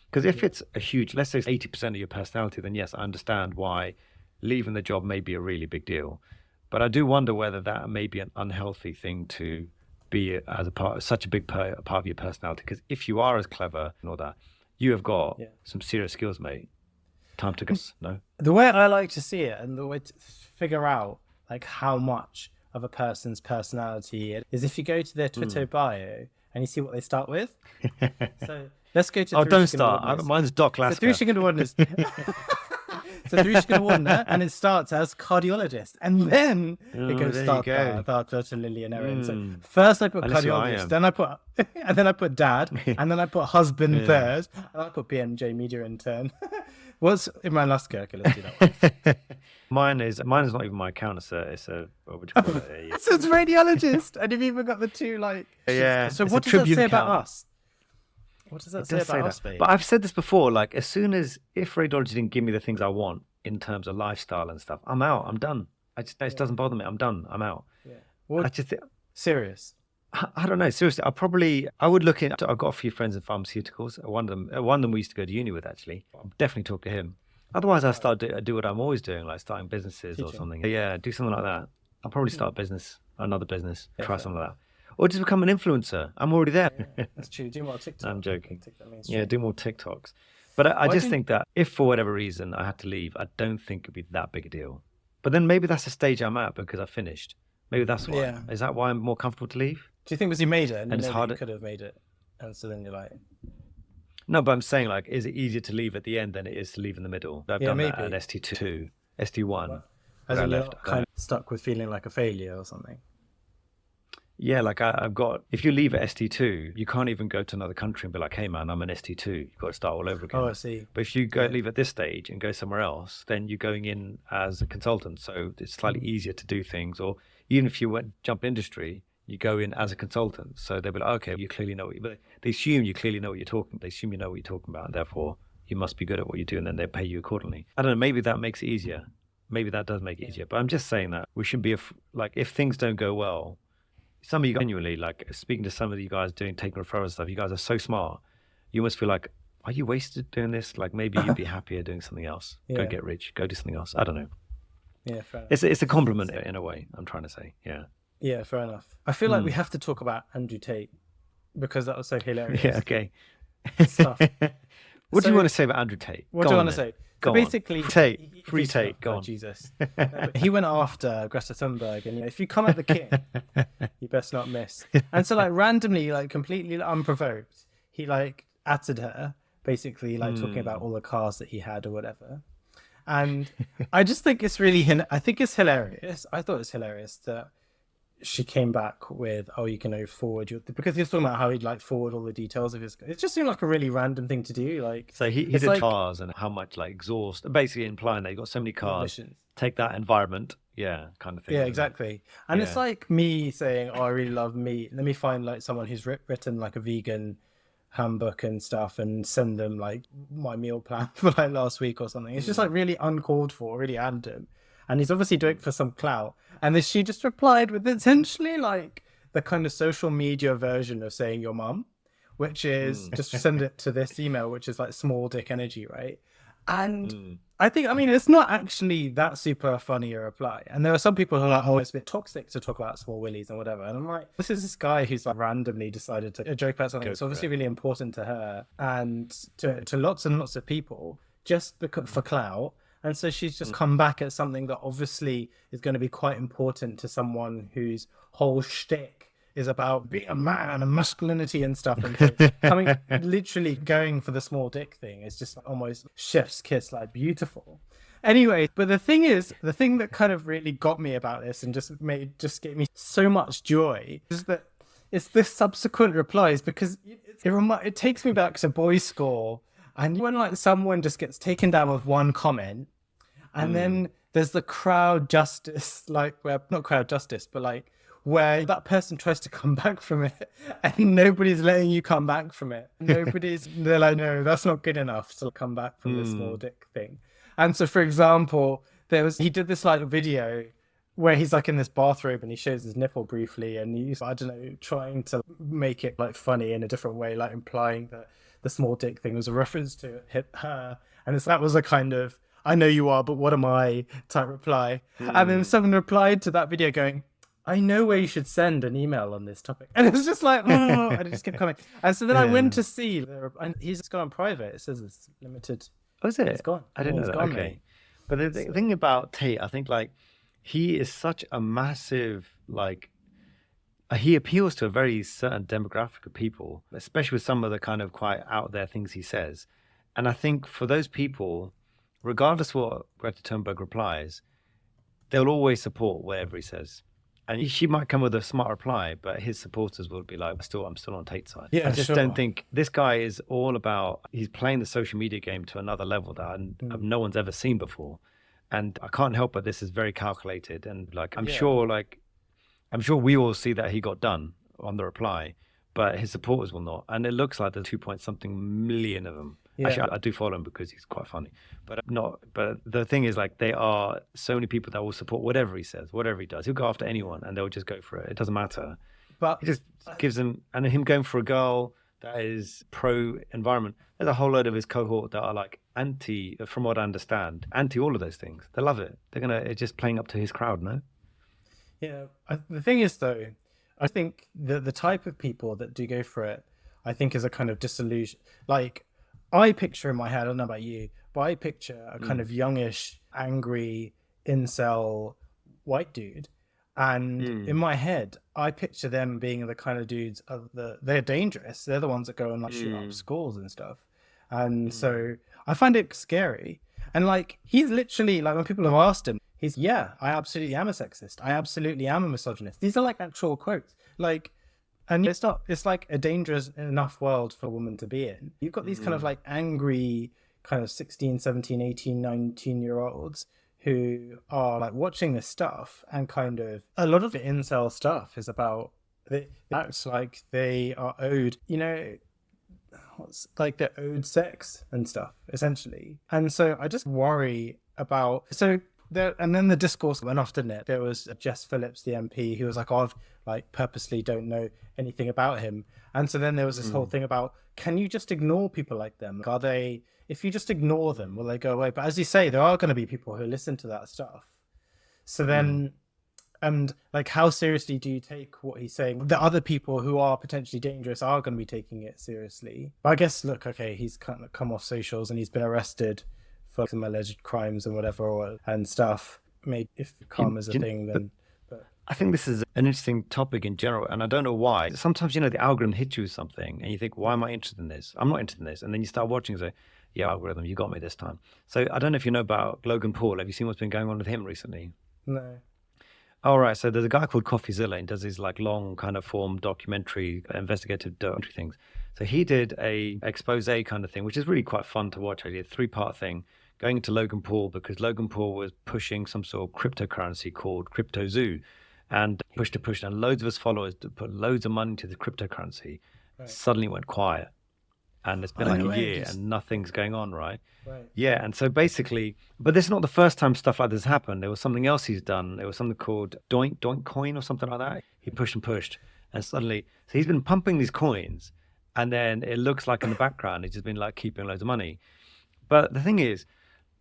Because if it's a huge, let's say 80% of your personality, then yes, I understand why leaving the job may be a really big deal. But I do wonder whether that may be an unhealthy thing to be as a part, such a big part of your personality. Because if you are as clever and all that, you have got some serious skills, mate. Time to go. No. The way I like to see it, and the way to figure out like how much of a person's personality is if you go to their Twitter bio and you see what they start with. So let's go to don't start. Mine's Doc Lasker. So Three Chicken Wonders. So Three Chicken Wonder, and it starts as cardiologist, and then it goes start Dr. Lillian Erin. So first I put cardiologist, then I put dad, and then I put husband third, and I put BMJ media intern. What's in my last calculus? Let's do that one. Mine is not even my account. It's a what would you call it? So it's radiologist, and you've even got the two like. Yeah. So what does that say about us? What does that say about us, babe? But I've said this before. Like if radiology didn't give me the things I want in terms of lifestyle and stuff, I'm out. I'm done. It doesn't bother me. I'm done. I'm out. Yeah. Well, serious. I don't know. Seriously, I would look into. I've got a few friends in pharmaceuticals. One of them we used to go to uni with. Actually, I'll definitely talk to him. Otherwise, I do what I'm always doing, like starting businesses or something. Yeah, do something like that. I'll probably start another business, try something like that. Or just become an influencer. I'm already there. Yeah, that's true. Do more TikToks. I'm joking. Yeah, do more TikToks. But I just think that if for whatever reason I had to leave, I don't think it'd be that big a deal. But then maybe that's the stage I'm at because I finished. Maybe that's why. Yeah. Is that why I'm more comfortable to leave? Do you think because you made it and it's harder? You could have made it. And so then you're like... No, but I'm saying, like, is it easier to leave at the end than it is to leave in the middle? I've done that at ST2, ST1. As I left, kind of stuck with feeling like a failure or something. Yeah, like I've got, if you leave at ST2, you can't even go to another country and be like, hey man, I'm an ST2. You've got to start all over again. Oh, I see. But if you leave at this stage and go somewhere else, then you're going in as a consultant. So it's slightly easier to do things. Or even if you jump industry, you go in as a consultant. So they'll be like, okay, you clearly know but they assume you clearly know what you're talking about. They assume you know what you're talking about. And therefore, you must be good at what you do. And then they pay you accordingly. I don't know, maybe that makes it easier. Maybe that does make it easier. But I'm just saying that we should be, like, if things don't go well, some of you genuinely, like, speaking to some of you guys taking referral stuff, you guys are so smart. You must feel like, are you wasted doing this? Like, maybe you'd be happier doing something else. Go get rich. Go do something else. I don't know. Yeah, fair enough. It's a compliment in a way, I'm trying to say. Yeah. Yeah, fair enough. I feel like we have to talk about Andrew Tate because that was so hilarious. Yeah, okay. stuff. What do you So- want to say about Andrew Tate? What Go do I on want to then. say? Go So on. basically, Tate, free he's- Tate, go oh, on. Jesus. No, but he went after Greta Thunberg, and if you come at the king, you best not miss. And so, like, randomly, like, completely unprovoked, he like atted her, basically, like talking about all the cars that he had or whatever. And I just think it's really, I think it's hilarious. I thought it was hilarious that she came back with, "Oh, you can forward your," because he was talking about how he'd like forward all the details of his. It just seemed like a really random thing to do. Like, So he it's did like cars and how much like exhaust, basically implying that you got so many cars. emissions. Take that environment, yeah, kind of thing. Yeah, isn't it? exactly. And it's Yeah. like me saying, "Oh, I really love meat. Let me find like someone who's written like a vegan handbook and stuff, and send them like my meal plan for like last week or something." It's just like really uncalled for, really random. And he's obviously doing it for some clout. And then she just replied with essentially like the kind of social media version of saying your mum, which is just send it to this email, which is like small dick energy, right? And I think, I mean, it's not actually that super funny a reply. And there are some people who are like, "Oh, it's a bit toxic to talk about small willies and whatever." And I'm like, this is this guy who's like randomly decided to joke about something that's obviously really important to her and to lots and lots of people just because, for clout. And so she's just come back at something that obviously is going to be quite important to someone whose whole shtick is about being a man and masculinity and stuff. And so literally going for the small dick thing is just almost chef's kiss, like beautiful. Anyway, but the thing is, the thing that kind of really got me about this and just gave me so much joy is that it's this subsequent replies, because it takes me back to boys' school. And when like someone just gets taken down with one comment, and then there's the crowd justice, like where not crowd justice, but like where that person tries to come back from it, and nobody's letting you come back from it. They're like, "No, that's not good enough to come back from this small dick thing." And so, for example, he did this like video where he's like in this bathrobe and he shows his nipple briefly, and he's, I don't know, trying to make it like funny in a different way, like implying that the small dick thing was a reference to her. And that was a kind of, "I know you are, but what am I?" type reply. And then someone replied to that video going, "I know where you should send an email on this topic." And it was just like, oh, and it just kept coming. And so then I went to see, and he's gone on private. It says it's limited. Oh, is it? It's gone. I didn't know that. Gone, Okay. mate. But the thing about Tate, I think like he is such a massive, like, he appeals to a very certain demographic of people, especially with some of the kind of quite out there things he says. And I think for those people, regardless of what Greta Thunberg replies, they'll always support whatever he says. And she might come with a smart reply, but his supporters will be like, I'm still on Tate's side. Yeah, I just sure. don't think this guy is all about, he's playing the social media game to another level that no one's ever seen before. And I can't help but this is very calculated. And like, I'm sure we all see that he got done on the reply, but his supporters will not. And it looks like there's 2-something million of them. Yeah. Actually, I do follow him because he's quite funny, but the thing is, like, they are so many people that will support whatever he says, whatever he does. He'll go after anyone and they'll just go for it. It doesn't matter. But It just gives him, and him going for a girl that is pro environment. There's a whole load of his cohort that are like anti, from what I understand, anti all of those things. They love it. It's just playing up to his crowd, no? yeah, the thing is though, I think the type of people that do go for it, I think is a kind of disillusion. Like, I picture in my head, I don't know about you, but I picture a kind of youngish, angry, incel white dude. And in my head, I picture them being the kind of dudes they're dangerous. They're the ones that go and like shoot up schools and stuff. And so I find it scary. And like, he's literally like, when people have asked him, I absolutely am a sexist. I absolutely am a misogynist. These are like actual quotes. Like, and it's like a dangerous enough world for a woman to be in. You've got these kind of like angry kind of 16, 17, 18, 19-year-olds who are like watching this stuff, and kind of a lot of the incel stuff is about, it acts like they are owed, they're owed sex and stuff, essentially. And so I just worry about, and then the discourse went off, didn't it? There was Jess Phillips, the MP, who was like, I've like purposely don't know anything about him. And so then there was this whole thing about, can you just ignore people like them? If you just ignore them, will they go away? But as you say, there are going to be people who listen to that stuff. So then And like, how seriously do you take what he's saying? The other people who are potentially dangerous are going to be taking it seriously. But I guess, look, okay, he's kind of come off socials and he's been arrested for some alleged crimes and whatever and stuff. Maybe if karma's a thing, then. But I think this is an interesting topic in general, and I don't know why. Sometimes, the algorithm hits you with something, and you think, why am I interested in this? I'm not interested in this. And then you start watching and say, yeah, algorithm, you got me this time. So I don't know if you know about Logan Paul. Have you seen what's been going on with him recently? No. All right. So there's a guy called CoffeeZilla and does these like long kind of form documentary, investigative documentary things. So he did a expose kind of thing, which is really quite fun to watch. Actually, a 3-part thing going into Logan Paul because Logan Paul was pushing some sort of cryptocurrency called Crypto Zoo, and pushed, and loads of his followers put loads of money into the cryptocurrency. Right. Suddenly went quiet. And it's been like a year and nothing's going on, right? Yeah, and so basically, but this is not the first time stuff like this happened. There was something else he's done. There was something called Doink Coin or something like that. He pushed, and suddenly, so he's been pumping these coins, and then it looks like in the background, he's just been like keeping loads of money. But the thing is,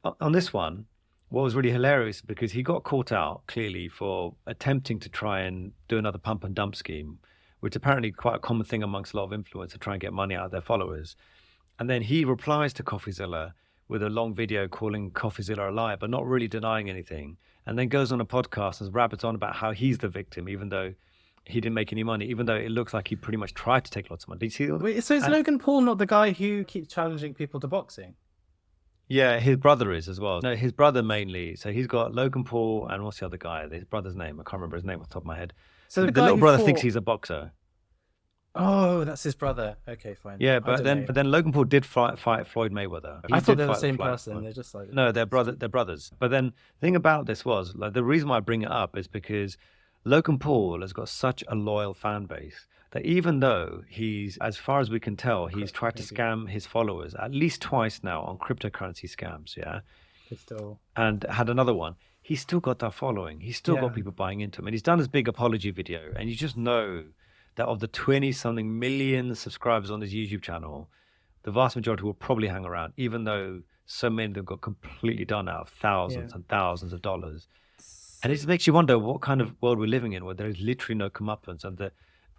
on this one, what was really hilarious, because he got caught out clearly for attempting to try and do another pump and dump scheme, which is apparently quite a common thing amongst a lot of influencers to try and get money out of their followers. And then he replies to CoffeeZilla with a long video calling CoffeeZilla a liar, but not really denying anything. And then goes on a podcast and rabbits on about how he's the victim, even though he didn't make any money, even though it looks like he pretty much tried to take lots of money. Did you see? Wait, so is Logan Paul not the guy who keeps challenging people to boxing? Yeah, his brother is as well. No, his brother mainly. So he's got Logan Paul and what's the other guy? His brother's name. I can't remember his name off the top of my head. So the little brother thinks he's a boxer. Oh, that's his brother. Okay, fine. Yeah, but then Logan Paul did fight Floyd Mayweather. I thought they were the same person. They're just like no, they're brothers. But then the thing about this was like the reason why I bring it up is because Logan Paul has got such a loyal fan base that even though he's, as far as we can tell, he's tried to scam his followers at least twice now on cryptocurrency scams. Yeah, and had another one. He's still got that following. He's still got people buying into him, and he's done his big apology video, and you just know that of the 20-something million subscribers on his YouTube channel, the vast majority will probably hang around, even though so many of them got completely done out of thousands and thousands of dollars. And it just makes you wonder what kind of world we're living in, where there is literally no comeuppance,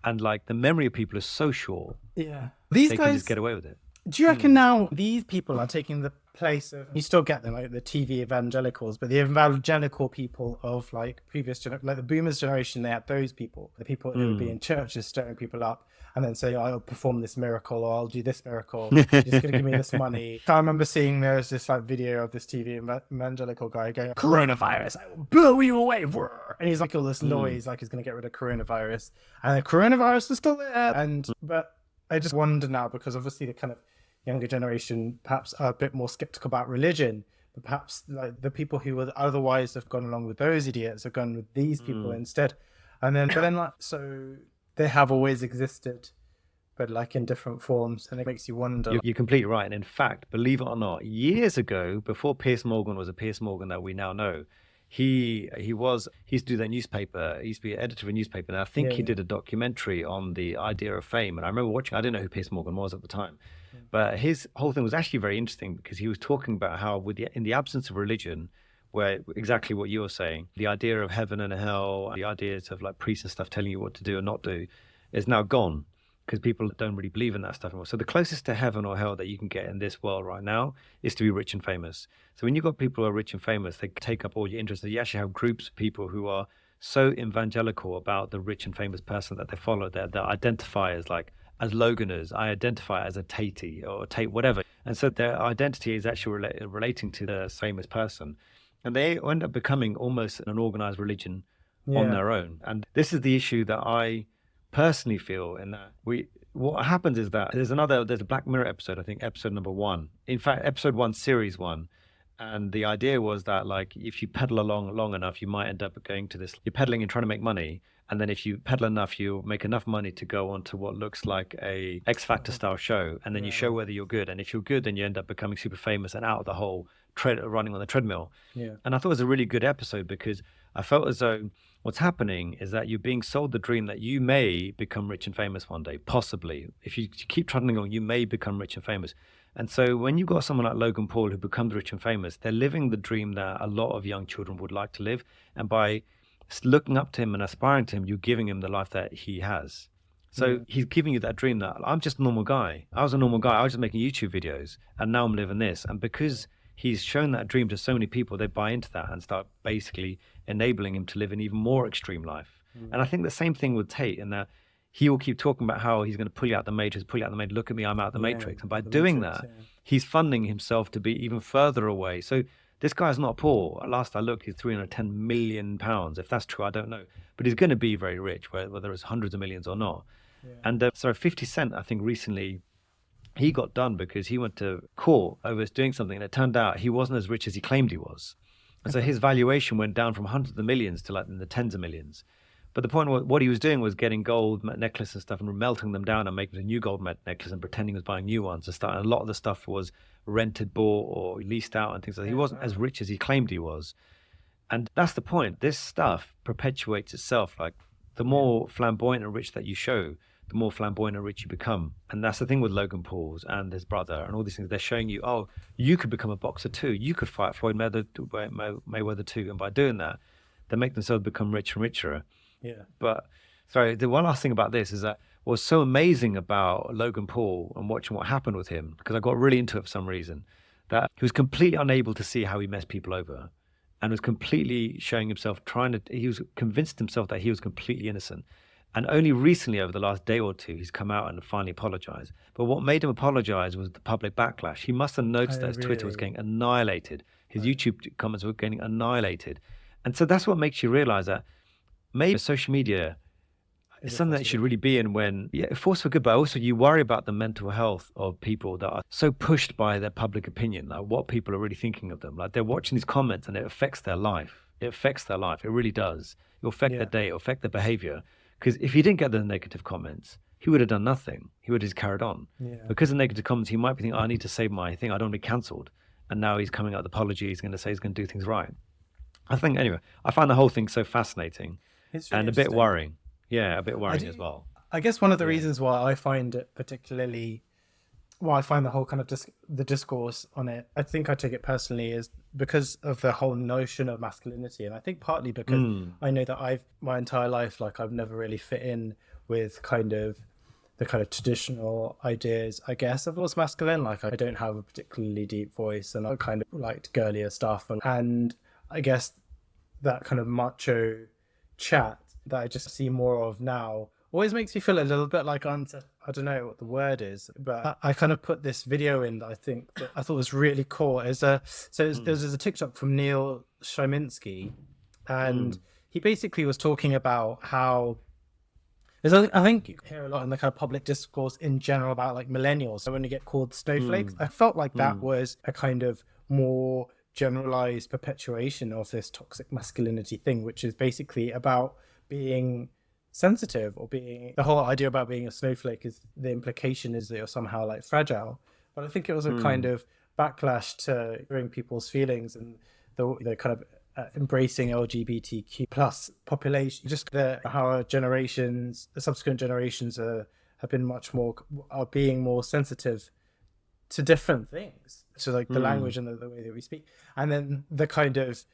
and like the memory of people is so short. Yeah, these guys can just get away with it. Do you reckon now these people are taking the place of, you still get them, like the TV evangelicals, but the evangelical people of like previous, like the boomers generation, they had those people, the people who would be in churches stirring people up and then say, I'll perform this miracle or I'll do this miracle. You're just going to give me this money. I remember seeing there's this like video of this TV evangelical guy going, coronavirus, I will blow you away. And he's like all this noise, like he's going to get rid of coronavirus. And the coronavirus was still there. But I just wonder now, because obviously the kind of younger generation perhaps are a bit more skeptical about religion, but perhaps like the people who would otherwise have gone along with those idiots have gone with these people instead. But then like, so they have always existed, but like in different forms, and it makes you wonder. You're completely right. And in fact, believe it or not, years ago, before Piers Morgan was a Piers Morgan that we now know, he used to do their newspaper. He used to be an editor of a newspaper, and I think he did a documentary on the idea of fame. And I remember watching. I didn't know who Piers Morgan was at the time, but his whole thing was actually very interesting, because he was talking about how, in the absence of religion, where exactly what you were saying, the idea of heaven and hell, the ideas of like priests and stuff telling you what to do and not do, is now gone, because people don't really believe in that stuff anymore. So the closest to heaven or hell that you can get in this world right now is to be rich and famous. So when you've got people who are rich and famous, they take up all your interests. You actually have groups of people who are so evangelical about the rich and famous person that they follow, that identify as Loganers, I identify as a Tatey or Tate, whatever. And so their identity is actually relating to the famous person. And they end up becoming almost an organized religion on their own. And this is the issue that I personally feel, in that what happens is that there's a Black Mirror episode, I think episode number 1. In fact, episode 1, series 1. And the idea was that like if you pedal along long enough, you might end up going to this, you're pedaling and trying to make money. And then if you pedal enough, you'll make enough money to go on to what looks like a X Factor style show. And then you show whether you're good. And if you're good, then you end up becoming super famous and out of the whole running on the treadmill. And I thought it was a really good episode, because I felt as though what's happening is that you're being sold the dream that you may become rich and famous one day, possibly. If you keep trudging along, you may become rich and famous. And so when you've got someone like Logan Paul who becomes rich and famous, they're living the dream that a lot of young children would like to live. And by looking up to him and aspiring to him, you're giving him the life that he has. So he's giving you that dream that I'm just a normal guy. I was a normal guy. I was just making YouTube videos, and now I'm living this. And because he's shown that dream to so many people, they buy into that and start basically enabling him to live an even more extreme life. And I think the same thing with Tate, in that he will keep talking about how he's going to pull you out the matrix, pull you out the matrix. Look at me, I'm out the matrix. And by doing that, he's funding himself to be even further away. So this guy's not poor. At last I looked, he's £310 million. If that's true, I don't know. But he's going to be very rich, whether it's hundreds of millions or not. And so 50 Cent, I think recently, he got done because he went to court over doing something, and it turned out he wasn't as rich as he claimed he was. And so his valuation went down from hundreds of millions to like in the tens of millions. But the point was, what he was doing was getting gold necklaces and stuff and melting them down and making a new gold necklace and pretending he was buying new ones. And a lot of the stuff was rented, bought, or leased out and things like that. He wasn't as rich as he claimed he was. And that's the point. This stuff perpetuates itself. Like, the more flamboyant and rich that you show, the more flamboyant and rich you become. And that's the thing with Logan Paul's and his brother and all these things. They're showing you, oh, you could become a boxer too. You could fight Floyd Mayweather too. And by doing that, they make themselves become richer and richer. Yeah. But, sorry, the one last thing about this is that what's so amazing about Logan Paul and watching what happened with him, because I got really into it for some reason, that he was completely unable to see how he messed people over, and was completely showing himself, he was convinced himself that he was completely innocent. And only recently, over the last day or two, he's come out and finally apologized. But what made him apologize was the public backlash. He must have noticed that his Twitter was getting annihilated. His YouTube comments were getting annihilated. And so that's what makes you realize that maybe social media is something that you should really be in when, force for good, but also you worry about the mental health of people that are so pushed by their public opinion, like what people are really thinking of them. Like, they're watching these comments and it affects their life. It affects their life. It really does. It will affect their day. It will affect their behavior. Because if he didn't get the negative comments, he would have done nothing. He would have just carried on. Because of negative comments, he might be thinking, I need to save my thing. I don't want to be cancelled. And now he's coming out with apologies. He's going to say he's going to do things right. I think, anyway, I find the whole thing so fascinating and a bit worrying. Yeah, a bit worrying as well. I guess one of the reasons why I find it particularly, I find the whole kind of the discourse on it, I think I take it personally, is because of the whole notion of masculinity. And I think partly because I know that my entire life, like, I've never really fit in with the kind of traditional ideas, I guess, of what's masculine. Like, I don't have a particularly deep voice, and I kind of liked girlier stuff. And I guess that kind of macho chat that I just see more of now always makes me feel a little bit like I don't know what the word is, but I kind of put this video in that I thought was really cool. There's a TikTok from Neil Szyminski, and he basically was talking about how I think you hear a lot in the kind of public discourse in general about, like, millennials. So when you get called snowflakes, I felt like that was a kind of more generalized perpetuation of this toxic masculinity thing, which is basically about being sensitive, or being, the whole idea about being a snowflake is, the implication is that you're somehow, like, fragile. But I think it was a kind of backlash to hearing people's feelings and the kind of embracing LGBTQ plus population, just how our generations, the subsequent generations are being more sensitive to different things, so, like, the language and the way that we speak, and then the kind of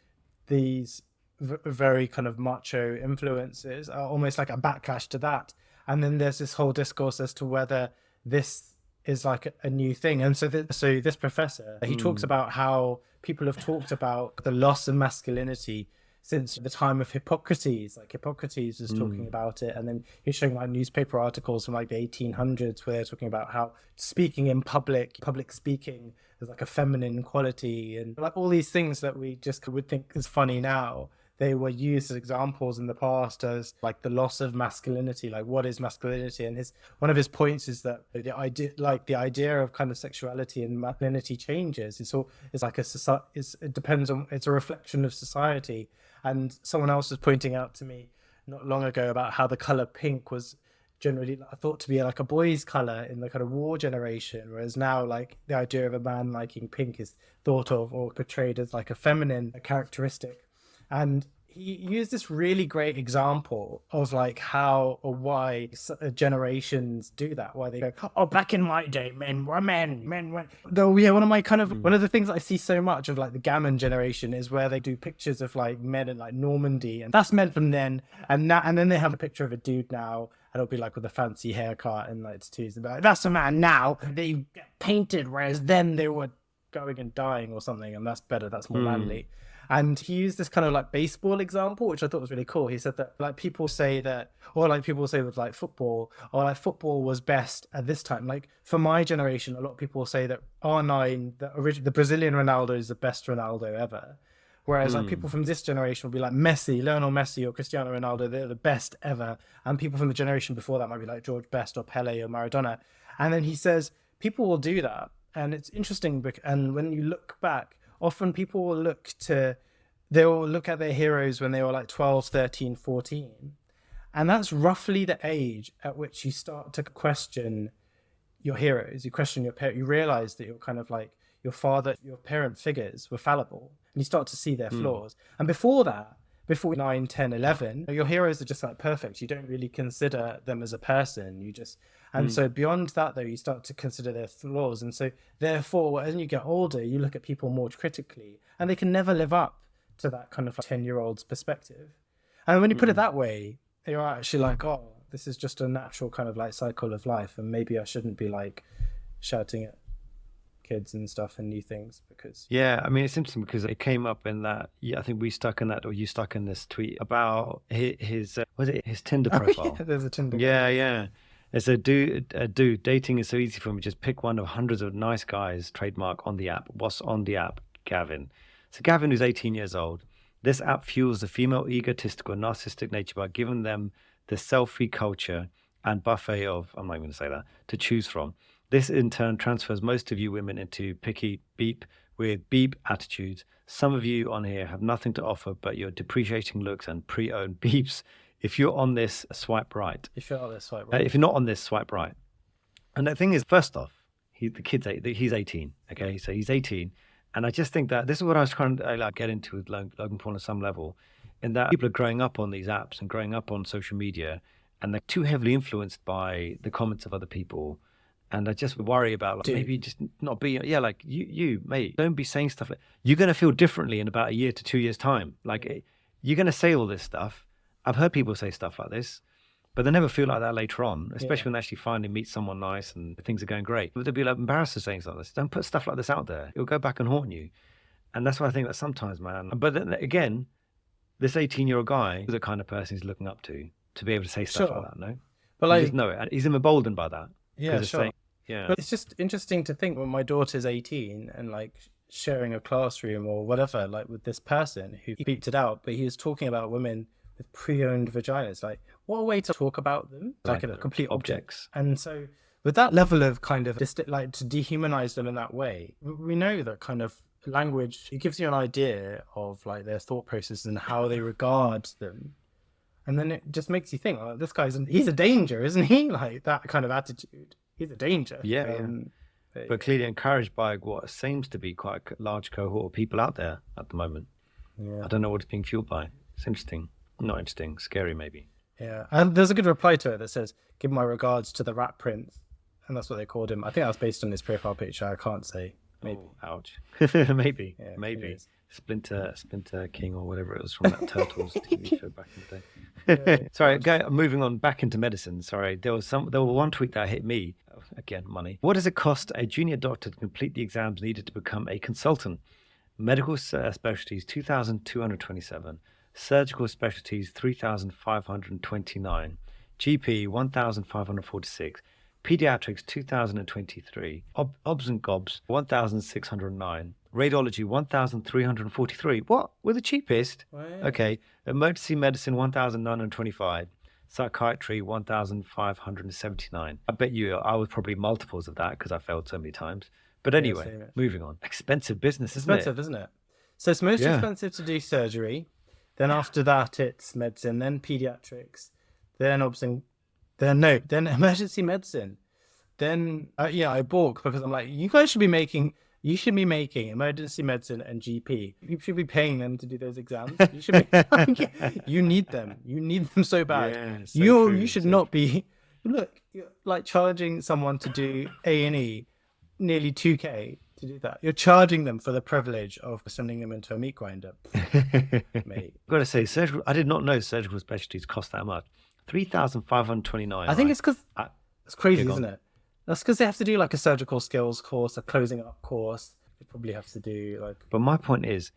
these very kind of macho influences are almost like a backlash to that. And then there's this whole discourse as to whether this is like a new thing. And so this professor, he talks about how people have talked about the loss of masculinity since the time of Hippocrates. Like, Hippocrates was talking about it, and then he's showing, like, newspaper articles from, like, the 1800s where they're talking about how speaking in public speaking is like a feminine quality, and, like, all these things that we just would think is funny now. They were used as examples in the past as, like, the loss of masculinity. Like, what is masculinity? And one of his points is that the idea of kind of sexuality and masculinity changes. It's a reflection of society. And someone else was pointing out to me not long ago about how the color pink was generally thought to be like a boy's color in the kind of war generation, whereas now, like, the idea of a man liking pink is thought of or portrayed as like a feminine characteristic. And he used this really great example of like how or why generations do that. Why they go, oh, back in my day, men were men were. Though, yeah, one of the things I see so much of like the Gammon generation is where they do pictures of like men in like Normandy, and that's men from then, and then they have a picture of a dude now, and it'll be like with a fancy haircut and like tattoos. Like, that's a man now. They get painted, whereas then they were going and dying or something, and that's better. That's more manly. And he used this kind of like baseball example, which I thought was really cool. He said that like people say that, or like people say with like football, or like football was best at this time. Like for my generation, a lot of people say that R9, the Brazilian Ronaldo is the best Ronaldo ever. Whereas like people from this generation will be like Messi, Lionel Messi or Cristiano Ronaldo, they're the best ever. And people from the generation before that might be like George Best or Pele or Maradona. And then he says, people will do that. And it's interesting. And when you look back, often people will they'll look at their heroes when they were like 12, 13, 14. And that's roughly the age at which you start to question your heroes. You question your parent. You realize that you're kind of like your father, your parent figures were fallible. And you start to see their flaws. And before 9, 10, 11, your heroes are just like perfect. You don't really consider them as a person. And so beyond that, though, you start to consider their flaws. And so therefore, as you get older, you look at people more critically, and they can never live up to that kind of like 10-year-old's perspective. And when you put it that way, you're actually like, oh, this is just a natural kind of like cycle of life. And maybe I shouldn't be like shouting at kids and stuff and new things because I mean, it's interesting because it came up in that I think we stuck in that, or you stuck in this tweet about his was it his Tinder profile? There's a Tinder it's a dude dating is so easy for me, just pick one of hundreds of nice guys, trademark on the app. What's on the app? Gavin. So Gavin, who's 18 years old, this app fuels the female egotistical and narcissistic nature by giving them the selfie culture and buffet of, I'm not even going to say that, to choose from. This in turn transfers most of you women into picky beep with beep attitudes. Some of you on here have nothing to offer but your depreciating looks and pre-owned beeps. If you're on this, swipe right. If you're on this, swipe right. If you're not on this, swipe right. And the thing is, first off, he's 18. Okay, so he's 18, and I just think that this is what I was trying to get into with Logan Paul on some level, in that people are growing up on these apps and growing up on social media, and they're too heavily influenced by the comments of other people. And I just worry about maybe just not be, like you, mate, don't be saying stuff like, you're going to feel differently in about a year to 2 years' time. Like, you're going to say all this stuff. I've heard people say stuff like this, but they never feel like that later on, especially when they actually finally meet someone nice and things are going great. But they'll be like embarrassed to saying something like this. Don't put stuff like this out there. It'll go back and haunt you. And that's why I think that sometimes, man. But then again, this 18-year-old guy is the kind of person he's looking up to be able to say stuff like that, no? But like, you just know it. And he's emboldened by that. Yeah, sure. Yeah. But it's just interesting to think when my daughter's 18 and like sharing a classroom or whatever, like with this person who beeped it out, but he was talking about women with pre-owned vaginas. Like, what a way to talk about them, like a complete objects. And so with that level of kind of like to dehumanize them in that way, we know that kind of language, it gives you an idea of like their thought process and how they regard them. And then it just makes you think, oh, this he's a danger, isn't he? Like that kind of attitude. He's a danger. But clearly encouraged by what seems to be quite a large cohort of people out there at the moment. I don't know what it's being fueled by. It's interesting. Not interesting. Scary, maybe. Yeah. And there's a good reply to it that says, give my regards to the Rat Prince. And that's what they called him. I think that was based on his profile picture. I can't say. Maybe. Oh, ouch. Maybe. Yeah, maybe. Splinter King or whatever it was from that Turtles TV show back in the day. Sorry, moving on back into medicine. Sorry, there was one tweet that hit me. Again, money. What does it cost a junior doctor to complete the exams needed to become a consultant? Medical specialties 2,227, surgical specialties 3,529, GP 1,546. Pediatrics 2,023, obs and gobs 1,609, radiology 1,343. What? We're the cheapest. Wow. Okay, emergency medicine 1,925, psychiatry 1,579. I bet you I was probably multiples of that because I failed so many times. But anyway, moving on. Expensive business, isn't it? So it's most expensive to do surgery. Then after that, it's medicine, then pediatrics, then obs and then emergency medicine. Then I balk because I'm like, you guys should be making You should be making emergency medicine and GP. You should be paying them to do those exams. You should be. You need them. You need them so bad. Yeah, so You should true. not be. Look, you're like charging someone to do A&E nearly 2K to do that. You're charging them for the privilege of sending them into a meat grinder, mate. I've got to say, surgical. I did not know surgical specialties cost that much. 3,529. I think it's because it's crazy, You're isn't gone. it? That's because they have to do like a surgical skills course, a closing up course. They probably have to do like. But my point is,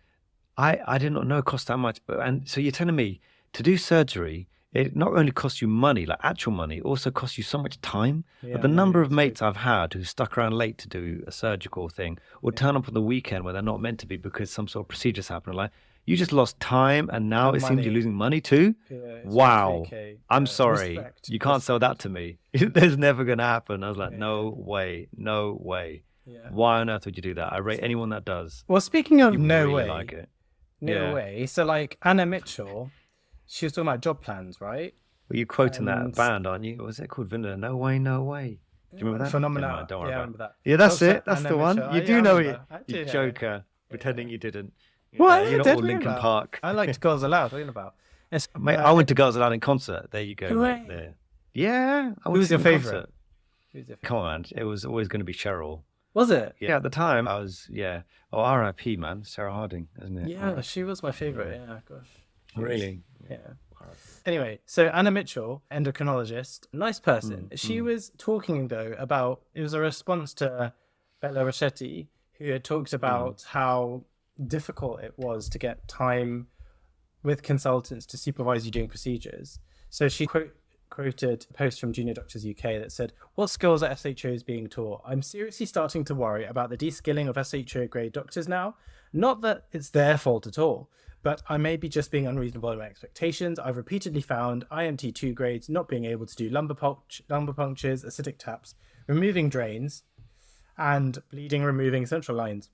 I did not know it cost that much. And so you're telling me to do surgery, it not only costs you money, like actual money, it also costs you so much time. Yeah, But the no, number of it's mates I've had who stuck around late to do a surgical thing or turn up on the weekend where they're not meant to be because some sort of procedure's happened. Like, you just lost time and now And it seems money. you're losing money too? Yeah, it's Wow. 3K. I'm Yeah, sorry. respect. You can't sell that to me. There's never going to happen. I was like, Yeah. no way. No way. Yeah. Why on earth would you do that? I rate anyone that does. Well, speaking of You no really way, like it. no Yeah. way. So like Anna Mitchell, she was talking about job plans, right? Well, you're quoting And- that band, aren't you? What was it called? Vanilla? No way, no way. Do you remember that? Phenomenal. Never mind, don't worry Yeah, I about remember that. it. Yeah, that's Also, it. That's Anna the one. Mitchell. You Yeah, do I know remember. it. I You do, yeah. joker, pretending you didn't. What? You're not Dead all real Linkin about? Park. I liked Girls Aloud. Talking about. It's, Mate, I went to Girls Aloud in concert. There you go. No Mate, way. there. Yeah. I Who went was to your the favourite? concert. Who's your favorite? Come on, it was always going to be Cheryl. Was it? Yeah, at the time, I was, yeah. Oh, R.I.P., man. Sarah Harding, isn't it? Yeah, she was my favorite. Yeah, gosh. She was- Really? Yeah. Anyway, so Anna Mitchell, endocrinologist, nice person. She was talking though about it was a response to Bella Rossetti, who had talked about how difficult it was to get time with consultants to supervise you doing procedures. So she quoted a post from Junior Doctors UK that said, "What skills are SHOs being taught? I'm seriously starting to worry about the de-skilling of SHO grade doctors now. Not that it's their fault at all, but I may be just being unreasonable in my expectations. I've repeatedly found IMT2 grades not being able to do lumbar punctures, acidic taps, removing drains, and bleeding, removing central lines.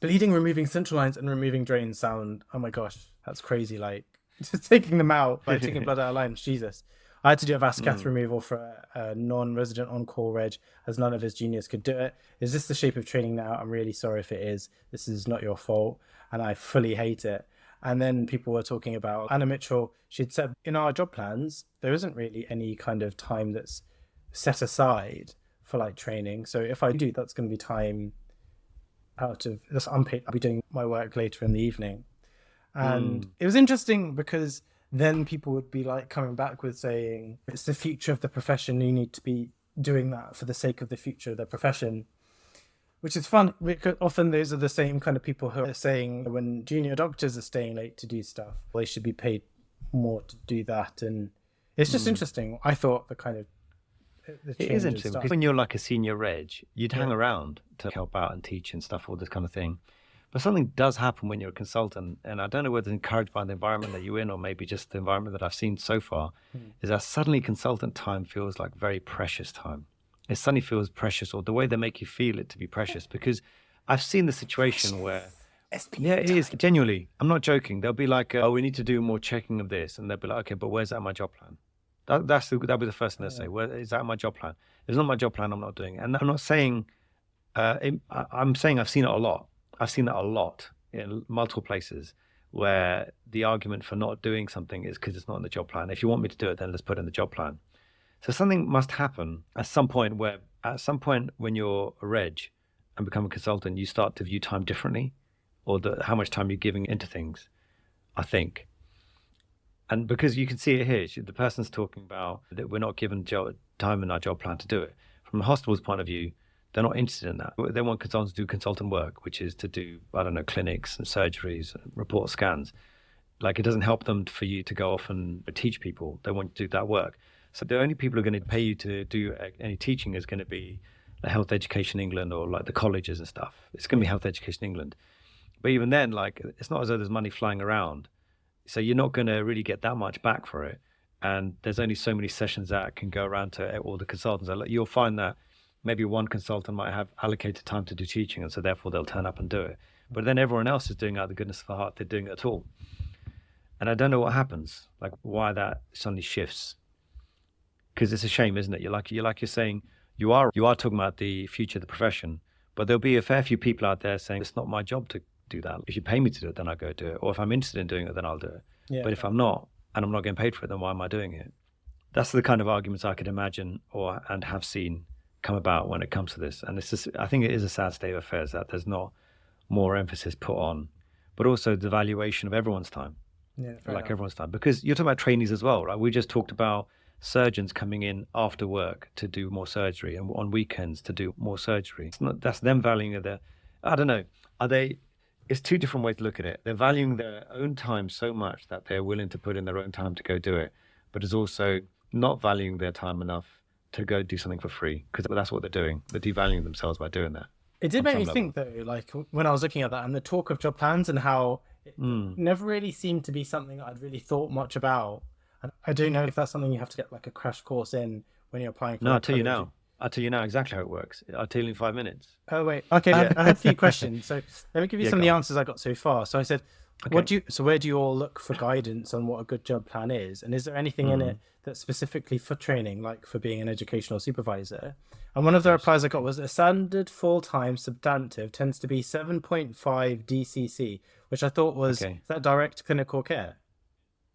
Bleeding, removing central lines, and removing drains sound, oh my gosh, that's crazy. Like, just taking them out by taking blood out of lines, Jesus. I had to do a vas cath removal for a non-resident on-call reg, as none of his juniors could do it. Is this the shape of training now? I'm really sorry if it is. This is not your fault, and I fully hate it. And then people were talking about Anna Mitchell. She'd said, in our job plans, there isn't really any kind of time that's set aside for like training. So if I do, that's going to be time out of that's unpaid. I'll be doing my work later in the evening. And it was interesting because then people would be like coming back with saying it's the future of the profession, you need to be doing that for the sake of the future of the profession, which is fun because often those are the same kind of people who are saying when junior doctors are staying late to do stuff, they should be paid more to do that. And it's just interesting. I thought the kind of the It change is in interesting stuff. because when you're like a senior reg, you'd hang around to help out and teach and stuff, all this kind of thing. But something does happen when you're a consultant, and I don't know whether it's encouraged by the environment that you're in or maybe just the environment that I've seen so far, is that suddenly consultant time feels like very precious time. It suddenly feels precious, or the way they make you feel it to be precious, because I've seen the situation where, yeah, it is, genuinely, I'm not joking. They'll be like, oh, we need to do more checking of this. And they'll be like, okay, but where's that in my job plan? That'll be the first thing they'll say. Where is that in my job plan? If it's not my job plan, I'm not doing it. And I'm not saying, I'm saying I've seen it a lot. I've seen that a lot in multiple places where the argument for not doing something is because it's not in the job plan. If you want me to do it, then let's put it in the job plan. So something must happen at some point when you're a reg and become a consultant, you start to view time differently, or how much time you're giving into things, I think. And because you can see it here, the person's talking about that we're not given time in our job plan to do it. From the hospital's point of view, they're not interested in that. They want consultants to do consultant work, which is to do, I don't know, clinics and surgeries, and report scans. Like, it doesn't help them for you to go off and teach people. They want you to do that work. So the only people who are going to pay you to do any teaching is going to be the Health Education England or like the colleges and stuff. It's going to be Health Education England. But even then, like, it's not as though there's money flying around. So you're not going to really get that much back for it. And there's only so many sessions that can go around to all the consultants. You'll find that maybe one consultant might have allocated time to do teaching, and so therefore they'll turn up and do it. But then everyone else is doing it out of the goodness of their heart. They're doing it at all. And I don't know what happens, like why that suddenly shifts. Because it's a shame, isn't it? You're saying, you are talking about the future of the profession, But there'll be a fair few people out there saying, it's not my job to do that. If you pay me to do it, then I'll go do it. Or if I'm interested in doing it, then I'll do it. Yeah, but if I'm not, and I'm not getting paid for it, then why am I doing it? That's the kind of arguments I could imagine and have seen come about when it comes to this. And it's just, I think it is a sad state of affairs that there's not more emphasis put on, but also the valuation of everyone's time. Yeah, Everyone's time. Because you're talking about trainees as well, right? We just talked about surgeons coming in after work to do more surgery and on weekends to do more surgery. That's them valuing I don't know. It's two different ways to look at it. They're valuing their own time so much that they're willing to put in their own time to go do it, but it's also not valuing their time enough to go do something for free, because that's what they're doing. They're devaluing themselves by doing that. It did make me think, though, like when I was looking at that and the talk of job plans and how it never really seemed to be something I'd really thought much about. And I don't know if that's something you have to get like a crash course in when you're applying for. No, I'll tell you now. I'll tell you now exactly how it works. I'll tell you in 5 minutes. Oh, wait. Okay, I had a few questions. So let me give you some of the answers I got so far. So I said, where do you all look for guidance on what a good job plan is? And is there anything in it that's specifically for training, like for being an educational supervisor? And one of the replies I got was a standard full-time substantive tends to be 7.5 DCC, which I thought was, is that direct clinical care?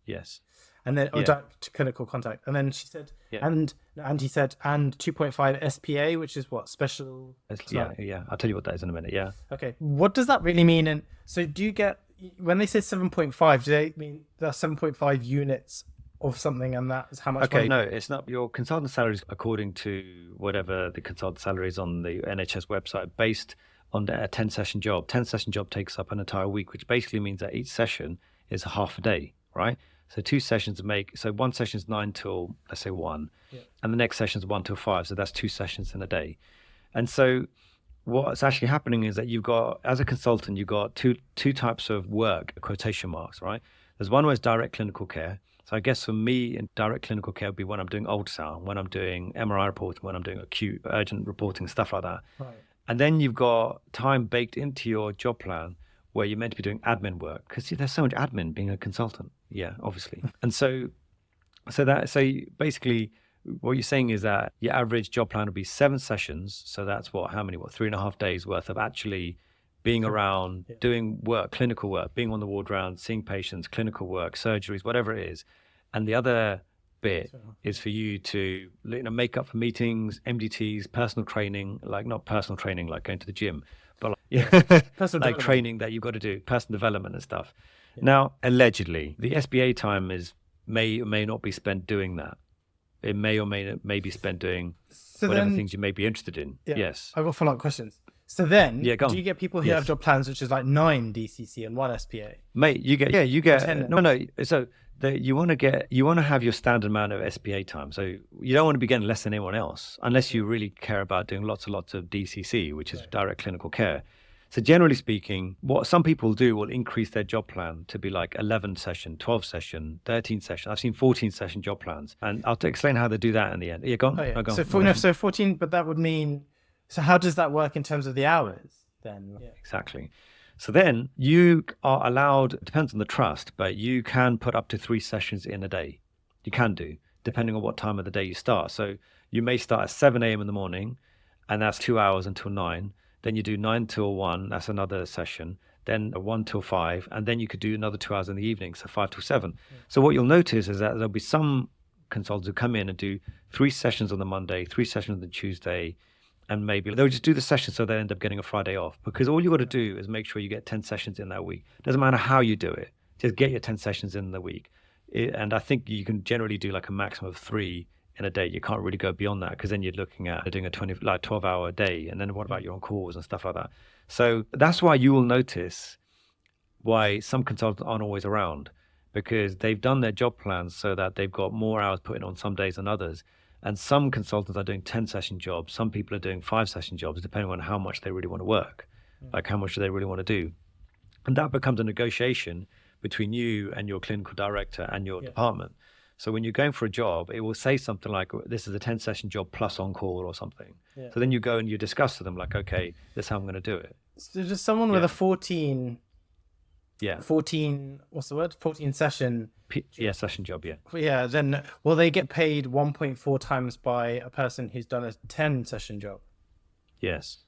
Yes. And then direct clinical contact. And then she said, and he said, and 2.5 SPA, which is what, special? Yeah. I'll tell you what that is in a minute. Yeah. Okay. What does that really mean? And so do you get, when they say 7.5, do they mean that's 7.5 units of something, and that is how much money? No, it's not. Your consultant salaries, according to whatever the consultant salary is on the NHS website, based on a 10-session job. 10-session job takes up an entire week, which basically means that each session is a half a day, right? So 2 sessions so one session is 9 till, let's say 1, and the next session is 1 till 5. So that's 2 sessions in a day. And so what's actually happening is that you've got, as a consultant, you've got two types of work, quotation marks, right? There's one where it's direct clinical care. So I guess for me, in direct clinical care would be when I'm doing ultrasound, when I'm doing MRI reporting, when I'm doing acute urgent reporting, stuff like that. Right. And then you've got time baked into your job plan where you're meant to be doing admin work, because there's so much admin being a consultant. Yeah, obviously. And so basically what you're saying is that your average job plan would be 7 sessions. So that's how many, 3.5 days worth of actually being around, doing work, clinical work, being on the ward round, seeing patients, clinical work, surgeries, whatever it is. And the other bit is for you to make up for meetings, MDTs, personal training, like not personal training like going to the gym, but like training that you've got to do, personal development and stuff. Yeah. Now, allegedly, the SBA time may or may not be spent doing that. It may or may be spent doing whatever things you may be interested in. Yeah. Yes. I've got follow-up questions. So then, do you get people who have job plans which is like 9 DCC and 1 SPA? Mate, you get 10. No. So you want to have your standard amount of SPA time. So you don't want to be getting less than anyone else, unless you really care about doing lots and lots of DCC, which is direct clinical care. So generally speaking, what some people do will increase their job plan to be like 11 session, 12 session, 13 session. I've seen 14 session job plans, and I'll explain how they do that in the end. Yeah, go on. Oh, yeah. So 14, but that would mean. So how does that work in terms of the hours then? Yeah. Exactly. So then you are allowed, it depends on the trust, but you can put up to 3 sessions in a day. You can do, depending on what time of the day you start. So you may start at 7 a.m. in the morning, and that's 2 hours until 9. Then you do 9 till 1, that's another session. Then 1 till 5, and then you could do another 2 hours in the evening, so 5 till 7. Yeah. So what you'll notice is that there'll be some consultants who come in and do 3 sessions on the Monday, 3 sessions on the Tuesday, and maybe they'll just do the session so they end up getting a Friday off, because all you got to do is make sure you get 10 sessions in that week. Doesn't matter how you do it, just get your 10 sessions in the week. And I think you can generally do like a maximum of 3 in a day. You can't really go beyond that, because then you're looking at doing a 12-hour day, and then what about your on calls and stuff like that. So that's why you will notice why some consultants aren't always around, because they've done their job plans so that they've got more hours put in on some days than others. And some consultants are doing 10-session jobs. Some people are doing 5-session jobs, depending on how much they really want to work, like how much do they really want to do. And that becomes a negotiation between you and your clinical director and your department. So when you're going for a job, it will say something like, this is a 10-session job plus on-call or something. Yeah. So then you go and you discuss with them like, okay, this is how I'm going to do it. So just someone with a 14, what's the word? 14 session. Session job, Yeah, then will they get paid 1.4 times by a person who's done a 10-session job? Yes.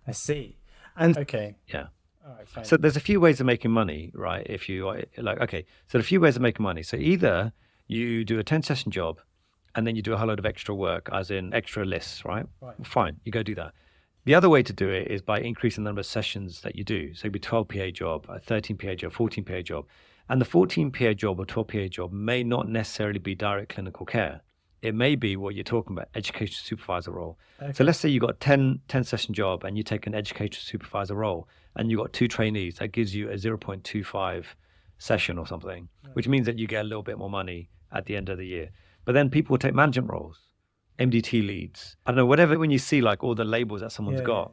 I see. And okay. Yeah. All right, fine. So there's a few ways of making money, right? If you like, okay, so a few ways of making money. So either you do a 10 session job and then you do a whole load of extra work, as in extra lists, right? Right. Fine, you go do that. The other way to do it is by increasing the number of sessions that you do. So it'd be 12 PA job, a 13 PA job, 14 PA job. And the 14 PA job or 12 PA job may not necessarily be direct clinical care. It may be what you're talking about, education supervisor role. Okay. So let's say you got a 10 session job and you take an education supervisor role and you got 2 trainees. That gives you a 0.25 session or something, which means that you get a little bit more money at the end of the year. But then people will take management roles, MDT leads. I don't know, whatever, when you see like all the labels that someone's got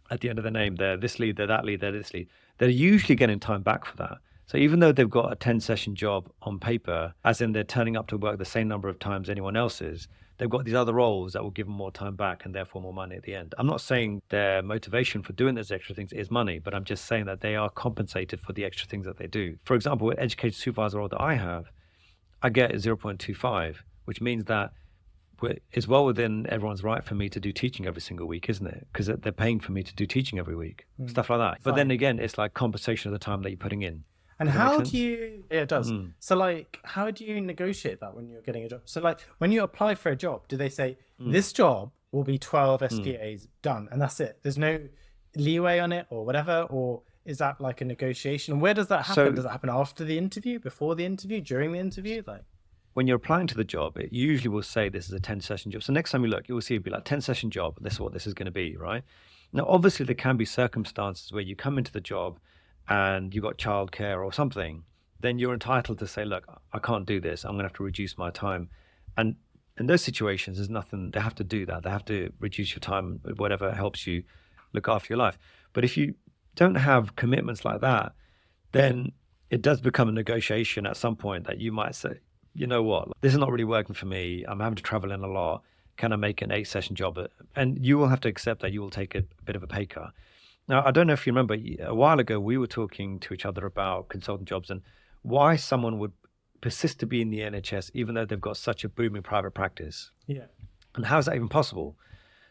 at the end of the name, they're this lead, they're that lead, they're this lead. They're usually getting time back for that. So even though they've got a 10 session job on paper, as in they're turning up to work the same number of times anyone else is, they've got these other roles that will give them more time back and therefore more money at the end. I'm not saying their motivation for doing those extra things is money, but I'm just saying that they are compensated for the extra things that they do. For example, with education supervisor role that I have, I get 0.25, which means that it's well within everyone's right for me to do teaching every single week, isn't it? Because they're paying for me to do teaching every week, stuff like that. But then again, it's like compensation of the time that you're putting in. And how do you, yeah, it does. So like, how do you negotiate that when you're getting a job? So like, when you apply for a job, do they say, this job will be 12 SPAs done, and that's it? There's no leeway on it or whatever? Or is that like a negotiation? Where does that happen? So, does it happen after the interview, before the interview, during the interview? Like, when you're applying to the job, it usually will say this is a 10 session job. So next time you look, you will see it'll be like 10 session job. This is what this is going to be, right? Now, obviously there can be circumstances where you come into the job and you got childcare or something, then you're entitled to say, look, I can't do this. I'm going to have to reduce my time. And in those situations, there's nothing, they have to do that. They have to reduce your time, whatever helps you look after your life. But if you don't have commitments like that, then it does become a negotiation at some point that you might say, you know what, this is not really working for me. I'm having to travel in a lot. Can I make an 8 session job? And you will have to accept that you will take a bit of a pay cut. Now, I don't know if you remember, a while ago, we were talking to each other about consultant jobs and why someone would persist to be in the NHS, even though they've got such a booming private practice. yeah. And how is that even possible?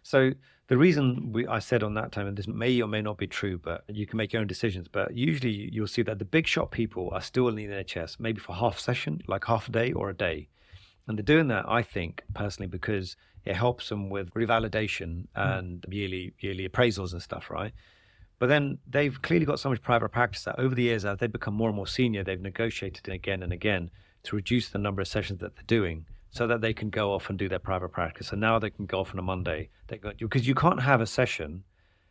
So the reason I said on that time, and this may or may not be true, but you can make your own decisions, but usually you'll see that the big shot people are still in the NHS, maybe for half a session, like half a day or a day. And they're doing that, I think, personally, because it helps them with revalidation and yearly appraisals and stuff, right? But then they've clearly got so much private practice that over the years, as they become more and more senior, they've negotiated again and again to reduce the number of sessions that they're doing so that they can go off and do their private practice. And now they can go off on a Monday. Because you can't have a session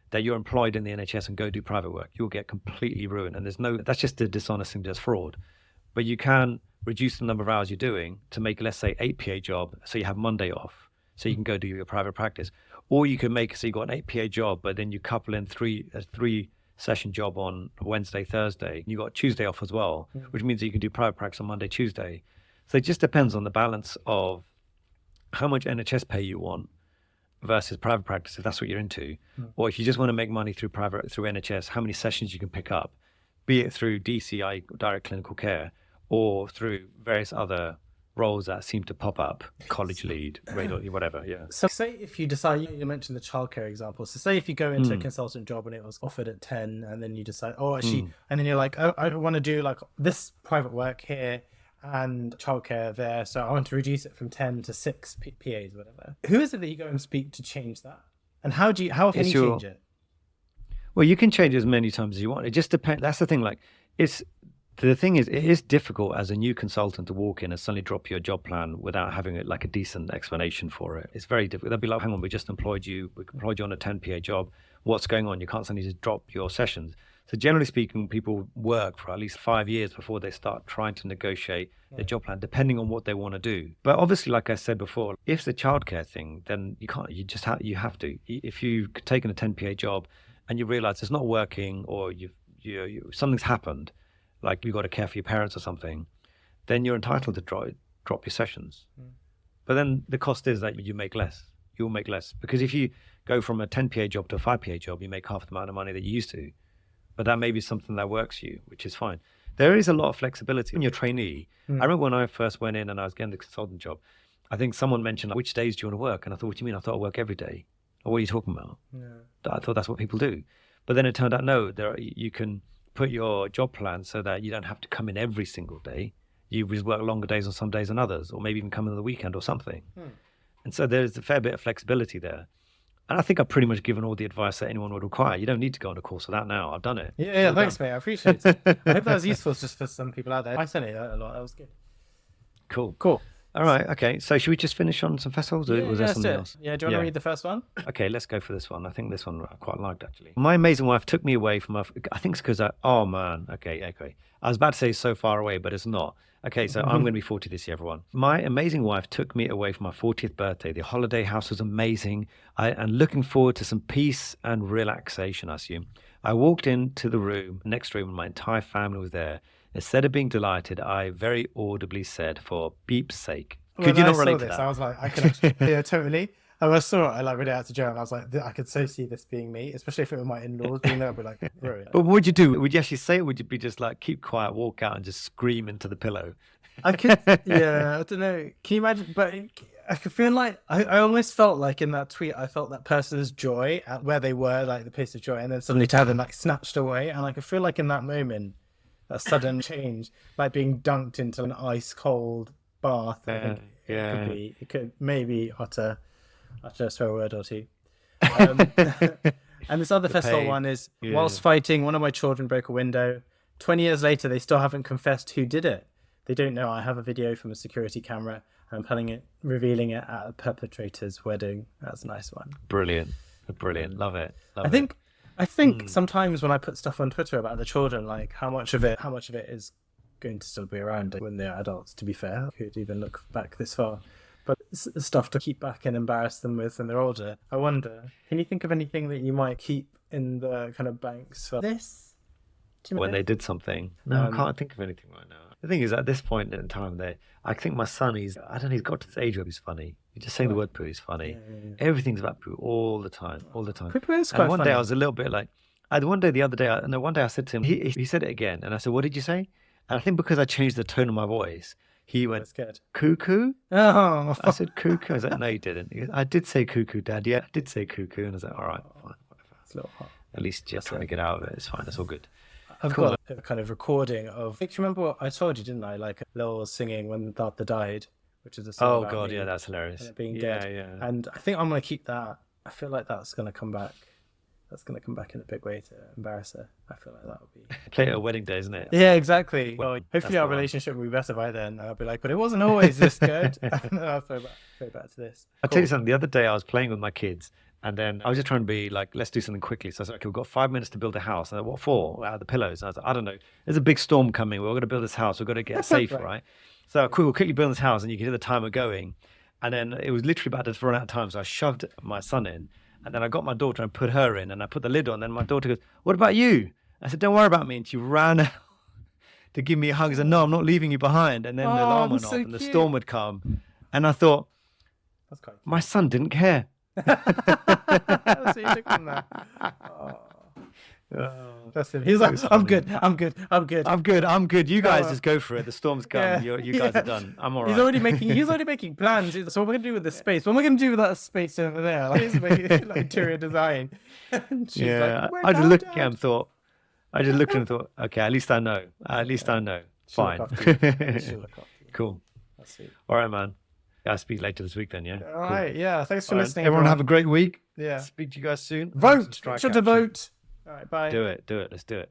that you're employed in the NHS and go do private work. You'll get completely ruined. And that's just a dishonest thing, just fraud. But you can reduce the number of hours you're doing to make, let's say, 8 PA job, so you have Monday off, so you can go do your private practice. Or you can make, so you got an 8 PA job, but then you couple in a 3 session job on Wednesday, Thursday, and you got Tuesday off as well, which means that you can do private practice on Monday, Tuesday. So it just depends on the balance of how much NHS pay you want versus private practice, if that's what you're into. Or if you just want to make money through NHS, how many sessions you can pick up, be it through DCI, direct clinical care, or through various other roles that seem to pop up, college lead, radio, whatever, yeah. So say if you decide, you mentioned the childcare example. So say if you go into a consultant job and it was offered at 10 and then you decide, oh, actually, and then you're like, oh, I want to do like this private work here and childcare there. So I want to reduce it from 10 to 6 PAs, whatever. Who is it that you go and speak to change that? And how often do you change it? Well, you can change as many times as you want. It just depends. That's the thing. Like, the thing is, it is difficult as a new consultant to walk in and suddenly drop your job plan without having like a decent explanation for it. It's very difficult. They'll be like, hang on, we just employed you. We employed you on a 10 PA job. What's going on? You can't suddenly just drop your sessions. So generally speaking, people work for at least 5 years before they start trying to negotiate their job plan, depending on what they want to do. But obviously, like I said before, if it's a childcare thing, then you can't. You have to. If you've taken a 10 PA job and you realize it's not working, or something's happened, like you got to care for your parents or something, then you're entitled to drop your sessions. But then the cost is that you make less. You'll make less, because if you go from a 10 PA job to a 5 PA job, you make half the amount of money that you used to. But that may be something that works for you, which is fine. There is a lot of flexibility when you're a trainee. I remember when I first went in and I was getting the consultant job, I think someone mentioned, which days do you want to work? And I thought, what do you mean? I thought I work every day. what are you talking about? Yeah. I thought that's what people do. But then it turned out, no, you can put your job plan so that you don't have to come in every single day. You just work longer days on some days than others, or maybe even come in on the weekend or something. And so there's a fair bit of flexibility there. And I think I've pretty much given all the advice that anyone would require. You don't need to go on a course for that now. I've done it. Yeah, thanks, mate. I appreciate it. I hope that was useful just for some people out there. I certainly learned a lot. That was good. Cool. All right. Okay. So should we just finish on some festivals, or was there something else? Yeah. Do you want to read the first one? Okay, let's go for this one. I think this one I quite liked, actually. My amazing wife took me away from I think it's because oh man. Okay. I was about to say so far away, but it's not. Okay, so I'm going to be 40 this year, everyone. My amazing wife took me away for my 40th birthday. The holiday house was amazing. And looking forward to some peace and relaxation, I assume. I walked into the next room, and my entire family was there. Instead of being delighted, I very audibly said, for beep's sake. Could you not relate to that? I was like, I can actually, yeah, totally. And I saw it, I like read it out to Joe, and I was like, I could so see this being me, especially if it were my in-laws being there. I'd be like, bro. But what would you do? Would you actually say it? Would you be just like, keep quiet, walk out and just scream into the pillow? I could, yeah, I don't know. Can you imagine? But I could feel like, I almost felt like in that tweet, I felt that person's joy at where they were, like the place of joy, and then suddenly to have them like snatched away. And I could feel like in that moment, that sudden change, like being dunked into an ice cold bath. It could maybe utter a swear word or two. And this other festival one is, whilst fighting, one of my children broke a window. 20 years later, they still haven't confessed who did it. They don't know. I have a video from a security camera, and I'm revealing it at a perpetrator's wedding. That's a nice one. Brilliant. Love it. I think sometimes when I put stuff on Twitter about the children, like how much of it is going to still be around when they're adults, to be fair, could even look back this far. But it's stuff to keep back and embarrass them with when they're older. I wonder, can you think of anything that you might keep in the kind of banks for this? When they did something? No, I can't think of anything right now. The thing is, at this point in time, I think my son, he's got to this age where he's funny. You just saying the word poo is funny. Yeah. Everything's about poo all the time. Poo is quite one funny. day I was a little bit like, one day I said to him, he said it again. And I said, what did you say? And I think because I changed the tone of my voice, he went, cuckoo? Oh. I said, cuckoo. I was like, no, you didn't. He goes, I did say cuckoo, Dad. Yeah, I did say cuckoo. And I was like, all right, fine, whatever. It's a little hot. At least you're trying to get out of it. It's fine. It's all good. I've got a kind of recording of. Do you remember what I told you, didn't I? Like Lil was singing when Dartha died, which is a song. Oh God, yeah, that's hilarious. And it being dead. Yeah. And I think I'm gonna keep that. I feel like that's gonna come back. That's gonna come back in a big way to embarrass her. I feel like that would be. Play it at wedding day, isn't it? Yeah, exactly. Well, hopefully our relationship will be better by then. I'll be like, but it wasn't always this good. And I'll throw back to this. I'll tell you something. The other day I was playing with my kids. And then I was just trying to be like, let's do something quickly. So I said, okay, we've got 5 minutes to build a house. And I said, what for? Out of the pillows. And I was like, I don't know. There's a big storm coming. We're going to build this house. We've got to get safe, right? So we'll quickly build this house, and you can hear the timer going. And then it was literally about to run out of time. So I shoved my son in. And then I got my daughter and put her in. And I put the lid on. And my daughter goes, what about you? I said, don't worry about me. And she ran out to give me a hug. I said, no, I'm not leaving you behind. And then the alarm went off and the storm would come. And I thought, that's quite cute. My son didn't care. So you took from that. That's him. He's like, I'm good. You guys just go for it. The storm's come. Yeah. You guys are done. I'm all right. He's already making plans. So what we're gonna do with the space? What am I gonna do with that space over there? Like, he's making like interior design. And she's like, I just looked at him and thought, okay, at least I know. Fine. Cool. That's sweet. All right, man. I'll speak later this week then, yeah? All right, yeah. Thanks for listening. Everyone have a great week. Yeah. Speak to you guys soon. Vote. Should to vote. All right, bye. Do it. Let's do it.